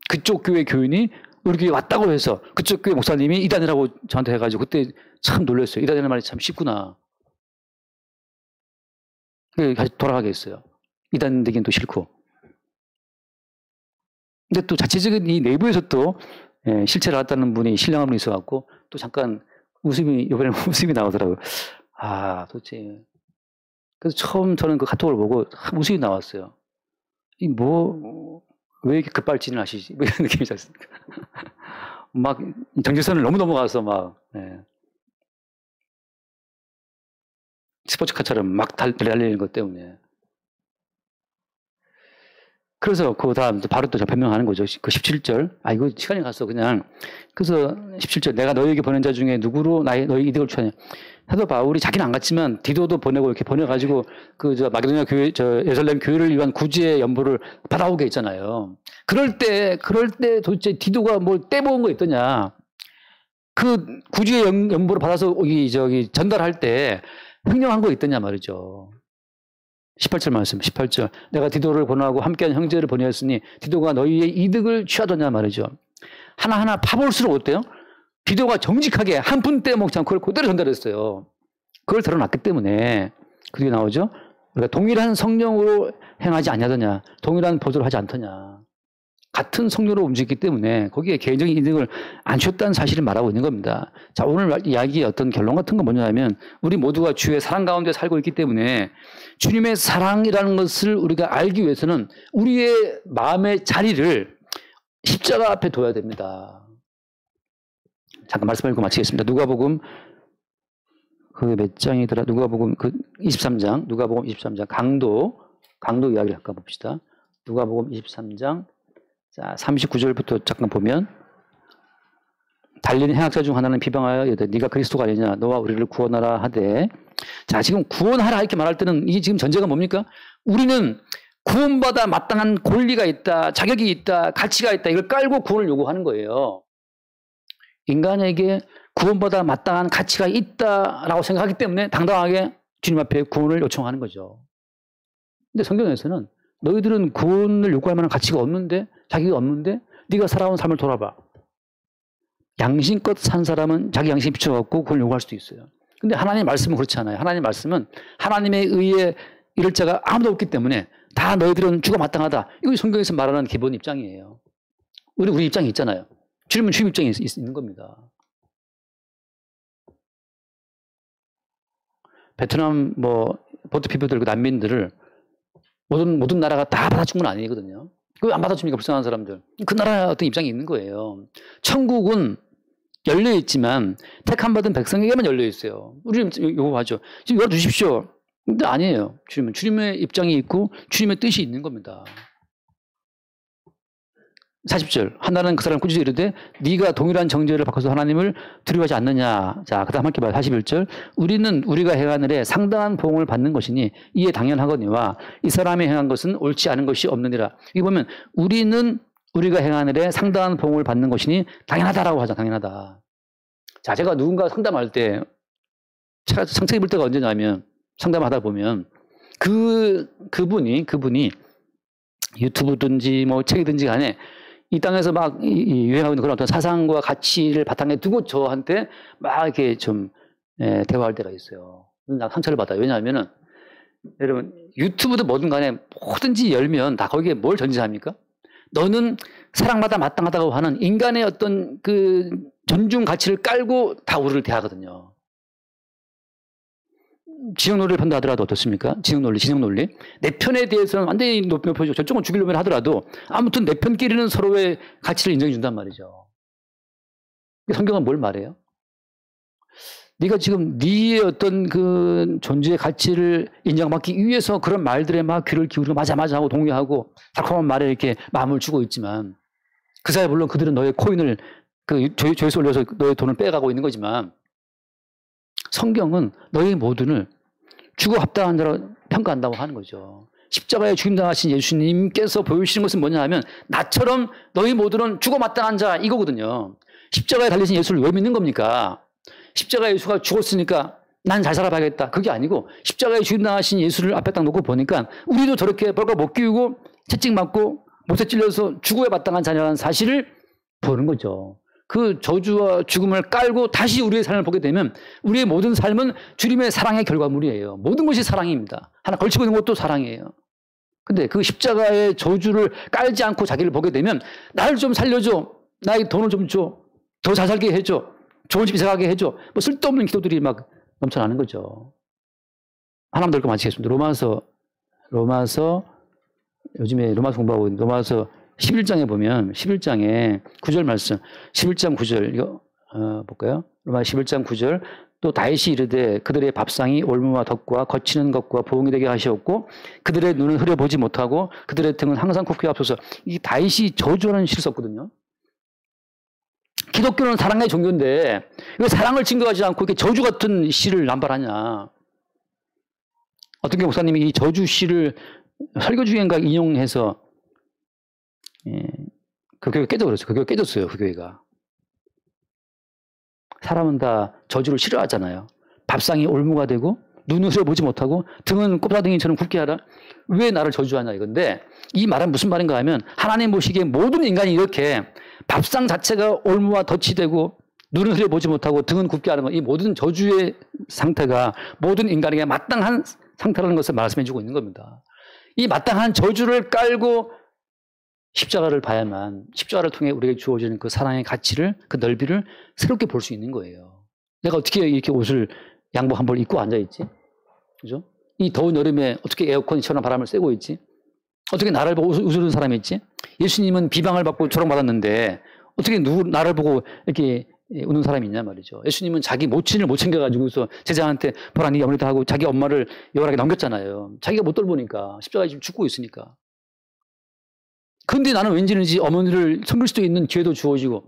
그쪽 교회 교인이 우리 교회 왔다고 해서 그쪽 교회 목사님이 이단이라고 저한테 해가지고 그때 참 놀랐어요. 이단이라는 말이 참 쉽구나. 다시 돌아가게 했어요. 이단 되긴 또 싫고. 근데 또 자체적인 이 내부에서 또 실체를 알았다는 분이 신령한 분이 있어갖고 또 잠깐 이번에 웃음이 나오더라고요. 아, 도대체. 그래서 처음 저는 그 카톡을 보고 웃음이 나왔어요. 왜 이렇게 급발진을 하시지? 뭐 이런 느낌이지 않습니까? 막 정지선을 너무 넘어가서 스포츠카처럼 막 달리는 것 때문에. 그래서 그 다음 바로 또 변명하는 거죠. 그 17절. 이거 시간이 갔어, 그냥. 그래서 17절. 내가 너희에게 보낸 자 중에 누구로 너희 이득을 취하냐. 사도 바울이 자기는 안 갔지만 디도도 보내고 이렇게 보내가지고 마게도냐 교회, 예루살렘 교회를 위한 구제의 연보를 받아오게 했잖아요. 그럴 때 도대체 디도가 뭘 떼먹은 거 있더냐. 그 구제의 연보를 받아서 전달할 때 횡령한 거 있더냐 말이죠. 18절 말씀, 18절. 내가 디도를 보내고 함께한 형제를 보내었으니 디도가 너희의 이득을 취하더냐 말이죠. 하나하나 파볼수록 어때요? 디도가 정직하게 한 푼 떼먹지 않고 그걸 그대로 전달했어요. 그걸 드러났기 때문에 그게 나오죠. 우리가 동일한 성령으로 행하지 않냐더냐. 동일한 보조를 하지 않더냐. 같은 성령으로 움직이기 때문에 거기에 개인적인 이득을 안 취했다는 사실을 말하고 있는 겁니다. 자, 오늘 이야기의 어떤 결론 같은 건 뭐냐면 우리 모두가 주의 사랑 가운데 살고 있기 때문에 주님의 사랑이라는 것을 우리가 알기 위해서는 우리의 마음의 자리를 십자가 앞에 둬야 됩니다. 잠깐 말씀 읽고 마치겠습니다. 누가복음 몇 장이더라? 누가복음 23장, 누가복음 23장 강도 이야기를 잠깐 봅시다. 누가복음 23장 자 39절부터 잠깐 보면 달리는 행악자 중 하나는 비방하여 이르되 네가 그리스도가 아니냐 너와 우리를 구원하라 하되 자 지금 구원하라 이렇게 말할 때는 이게 지금 전제가 뭡니까? 우리는 구원받아 마땅한 권리가 있다, 자격이 있다, 가치가 있다 이걸 깔고 구원을 요구하는 거예요. 인간에게 구원받아 마땅한 가치가 있다라고 생각하기 때문에 당당하게 주님 앞에 구원을 요청하는 거죠. 근데 성경에서는 너희들은 구원을 요구할 만한 가치가 없는데 자격이 없는데 네가 살아온 삶을 돌아봐. 양심껏 산 사람은 자기 양심에 비춰갖고 구원을 요구할 수도 있어요. 근데 하나님의 말씀은 그렇지 않아요. 하나님의 말씀은 하나님의 의에 이를 자가 아무도 없기 때문에 다 너희들은 죽어 마땅하다. 이거 성경에서 말하는 기본 입장이에요. 우리 입장이 있잖아요. 주님은 주님 입장이 있는 겁니다. 베트남 보트 피부들 난민들을 모든 나라가 다 받아준 건 아니거든요. 왜 안 받아줍니까? 불쌍한 사람들. 그 나라 어떤 입장이 있는 거예요. 천국은 열려 있지만 택함 받은 백성에게만 열려 있어요. 우리는 요구하죠. 지금 열어주십시오. 근데 아니에요. 주님의 입장이 있고 주님의 뜻이 있는 겁니다. 40절 한나라는 그 사람 꾸짖어 이르되 네가 동일한 정죄를 바꿔서 하나님을 두려워하지 않느냐. 자 그다음 함께 봐요. 41절 우리는 우리가 행하늘에 상당한 보응을 받는 것이니 이에 당연하거니와 이 사람이 행한 것은 옳지 않은 것이 없느니라. 이거 보면 우리는 우리가 행하늘에 상당한 보응을 받는 것이니 당연하다라고 하죠. 당연하다. 자 제가 누군가 상담할 때 상처 입을 때가 언제냐면 상담하다 보면 그분이 유튜브든지 책이든지 간에 이 땅에서 막 유행하고 있는 그런 어떤 사상과 가치를 바탕에 두고 저한테 막 이렇게 좀 대화할 때가 있어요. 나 상처를 받아요. 왜냐하면은 여러분 유튜브도 뭐든 간에 뭐든지 열면 다 거기에 뭘 전제합니까? 너는 사랑받아 마땅하다고 하는 인간의 어떤 그 존중 가치를 깔고 다 우리를 대하거든요. 진영 논리를 판다 하더라도 어떻습니까? 진영 논리. 내 편에 대해서는 완전히 높여주고 저쪽은 죽이려면 하더라도 아무튼 내 편끼리는 서로의 가치를 인정해 준단 말이죠. 성경은 뭘 말해요? 네가 지금 네의 어떤 그 존재의 가치를 인정받기 위해서 그런 말들에 막 귀를 기울이고 맞아 하고 동의하고 달콤한 말에 이렇게 마음을 주고 있지만 그 사이 물론 그들은 너의 코인을 그 조회수 올려서 너의 돈을 빼가고 있는 거지만 성경은 너희 모두를 죽어 합당한 자로 평가한다고 하는 거죠. 십자가에 죽임당하신 예수님께서 보여주시는 것은 뭐냐 하면 나처럼 너희 모두는 죽어 마땅한 자 이거거든요. 십자가에 달리신 예수를 왜 믿는 겁니까? 십자가에 예수가 죽었으니까 난 잘 살아봐야겠다. 그게 아니고 십자가에 죽임당하신 예수를 앞에 딱 놓고 보니까 우리도 저렇게 벌거 못 끼우고 채찍 맞고 못에 찔려서 죽어야 마땅한 자녀라는 사실을 보는 거죠. 그 저주와 죽음을 깔고 다시 우리의 삶을 보게 되면 우리의 모든 삶은 주님의 사랑의 결과물이에요. 모든 것이 사랑입니다. 하나 걸치고 있는 것도 사랑이에요. 근데 그 십자가의 저주를 깔지 않고 자기를 보게 되면 나를 좀 살려줘. 나의 돈을 좀 줘. 더 잘 살게 해줘. 좋은 집 이사 가게 해줘. 뭐 쓸데없는 기도들이 막 넘쳐나는 거죠. 하나만 더 읽고 마치겠습니다. 로마서 요즘에 로마서 공부하고 있는 로마서 11장에 보면 11장에 9절 말씀 11장 9절 이거 볼까요? 로마 11장 9절 또 다윗이 이르되 그들의 밥상이 올무와 덕과 거치는 것과 보응이 되게 하시었고 그들의 눈은 흐려보지 못하고 그들의 등은 항상 굽게 앞서서 이 다윗이 저주하는 시를 썼거든요. 기독교는 사랑의 종교인데 왜 사랑을 증거하지 않고 이렇게 저주 같은 시를 남발하냐. 어떤 게 목사님이 이 저주 시를 설교 중인가 인용해서 그 교회가 깨져버렸어요. 그 교회가 깨졌어요. 그 교회가. 사람은 다 저주를 싫어하잖아요. 밥상이 올무가 되고 눈을 보지 못하고 등은 꼽사등이처럼 굵게 하라. 왜 나를 저주하냐 이건데 이 말은 무슨 말인가 하면 하나님 보시기에 모든 인간이 이렇게 밥상 자체가 올무와 덫이 되고 눈을 흘려보지 못하고 등은 굽게 하는 것, 이 모든 저주의 상태가 모든 인간에게 마땅한 상태라는 것을 말씀해 주고 있는 겁니다. 이 마땅한 저주를 깔고 십자가를 봐야만 십자가를 통해 우리에게 주어지는 그 사랑의 가치를 그 넓이를 새롭게 볼 수 있는 거예요. 내가 어떻게 이렇게 옷을 양복 한 벌 입고 앉아있지? 그죠? 이 더운 여름에 어떻게 에어컨이 시원한 바람을 쐬고 있지? 어떻게 나를 보고 웃으는 사람이 있지? 예수님은 비방을 받고 조롱받았는데 어떻게 나를 보고 이렇게 웃는 사람이 있냐 말이죠. 예수님은 자기 모친을 못 챙겨가지고서 제자한테 보라 네 어머니다 하고 자기 엄마를 요란하게 넘겼잖아요. 자기가 못 돌보니까 십자가에 지금 죽고 있으니까. 근데 나는 왠지는지 어머니를 섬길 수도 있는 기회도 주어지고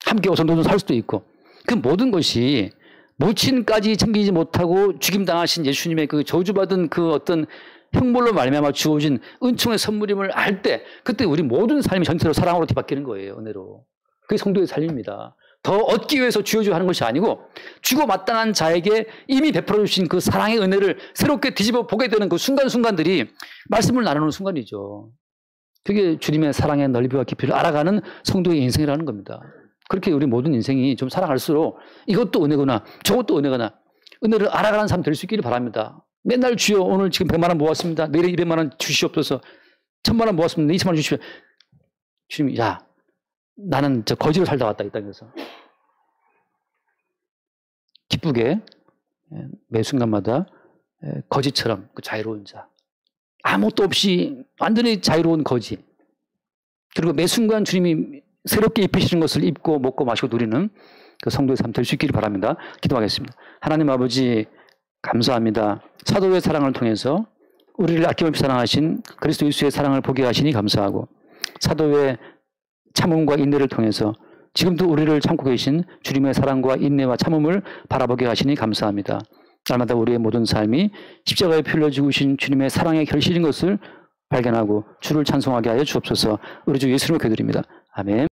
함께 어선도선 살 수도 있고 그 모든 것이 모친까지 챙기지 못하고 죽임당하신 예수님의 그 저주받은 그 어떤 형벌로 말미암아 주어진 은총의 선물임을 알 때 그때 우리 모든 삶이 전체로 사랑으로 뒤바뀌는 거예요. 은혜로. 그게 성도의 삶입니다. 더 얻기 위해서 주어주고 하는 것이 아니고 주고 마땅한 자에게 이미 베풀어 주신 그 사랑의 은혜를 새롭게 뒤집어 보게 되는 그 순간순간들이 말씀을 나누는 순간이죠. 그게 주님의 사랑의 넓이와 깊이를 알아가는 성도의 인생이라는 겁니다. 그렇게 우리 모든 인생이 좀 살아갈수록 이것도 은혜구나 저것도 은혜구나 은혜를 알아가는 삶 될 수 있기를 바랍니다. 맨날 주여 오늘 지금 100만 원 모았습니다. 내일에 200만 원 주시옵소서. 1000만 원 모았습니다. 20만 원 주시오. 주님 야 나는 저 거지로 살다 왔다 이 땅에서. 기쁘게 매 순간마다 거지처럼 그 자유로운 자. 아무것도 없이 완전히 자유로운 거지. 그리고 매 순간 주님이 새롭게 입히시는 것을 입고 먹고 마시고 누리는 그 성도의 삶 될 수 있기를 바랍니다. 기도하겠습니다. 하나님 아버지 감사합니다. 사도의 사랑을 통해서 우리를 아낌없이 사랑하신 그리스도 예수의 사랑을 보게 하시니 감사하고 사도의 참음과 인내를 통해서 지금도 우리를 참고 계신 주님의 사랑과 인내와 참음을 바라보게 하시니 감사합니다. 날마다 우리의 모든 삶이 십자가에 피 흘려 죽으신 주님의 사랑의 결실인 것을 발견하고 주를 찬송하게 하여 주옵소서. 우리 주 예수님을 기도드립니다. 아멘.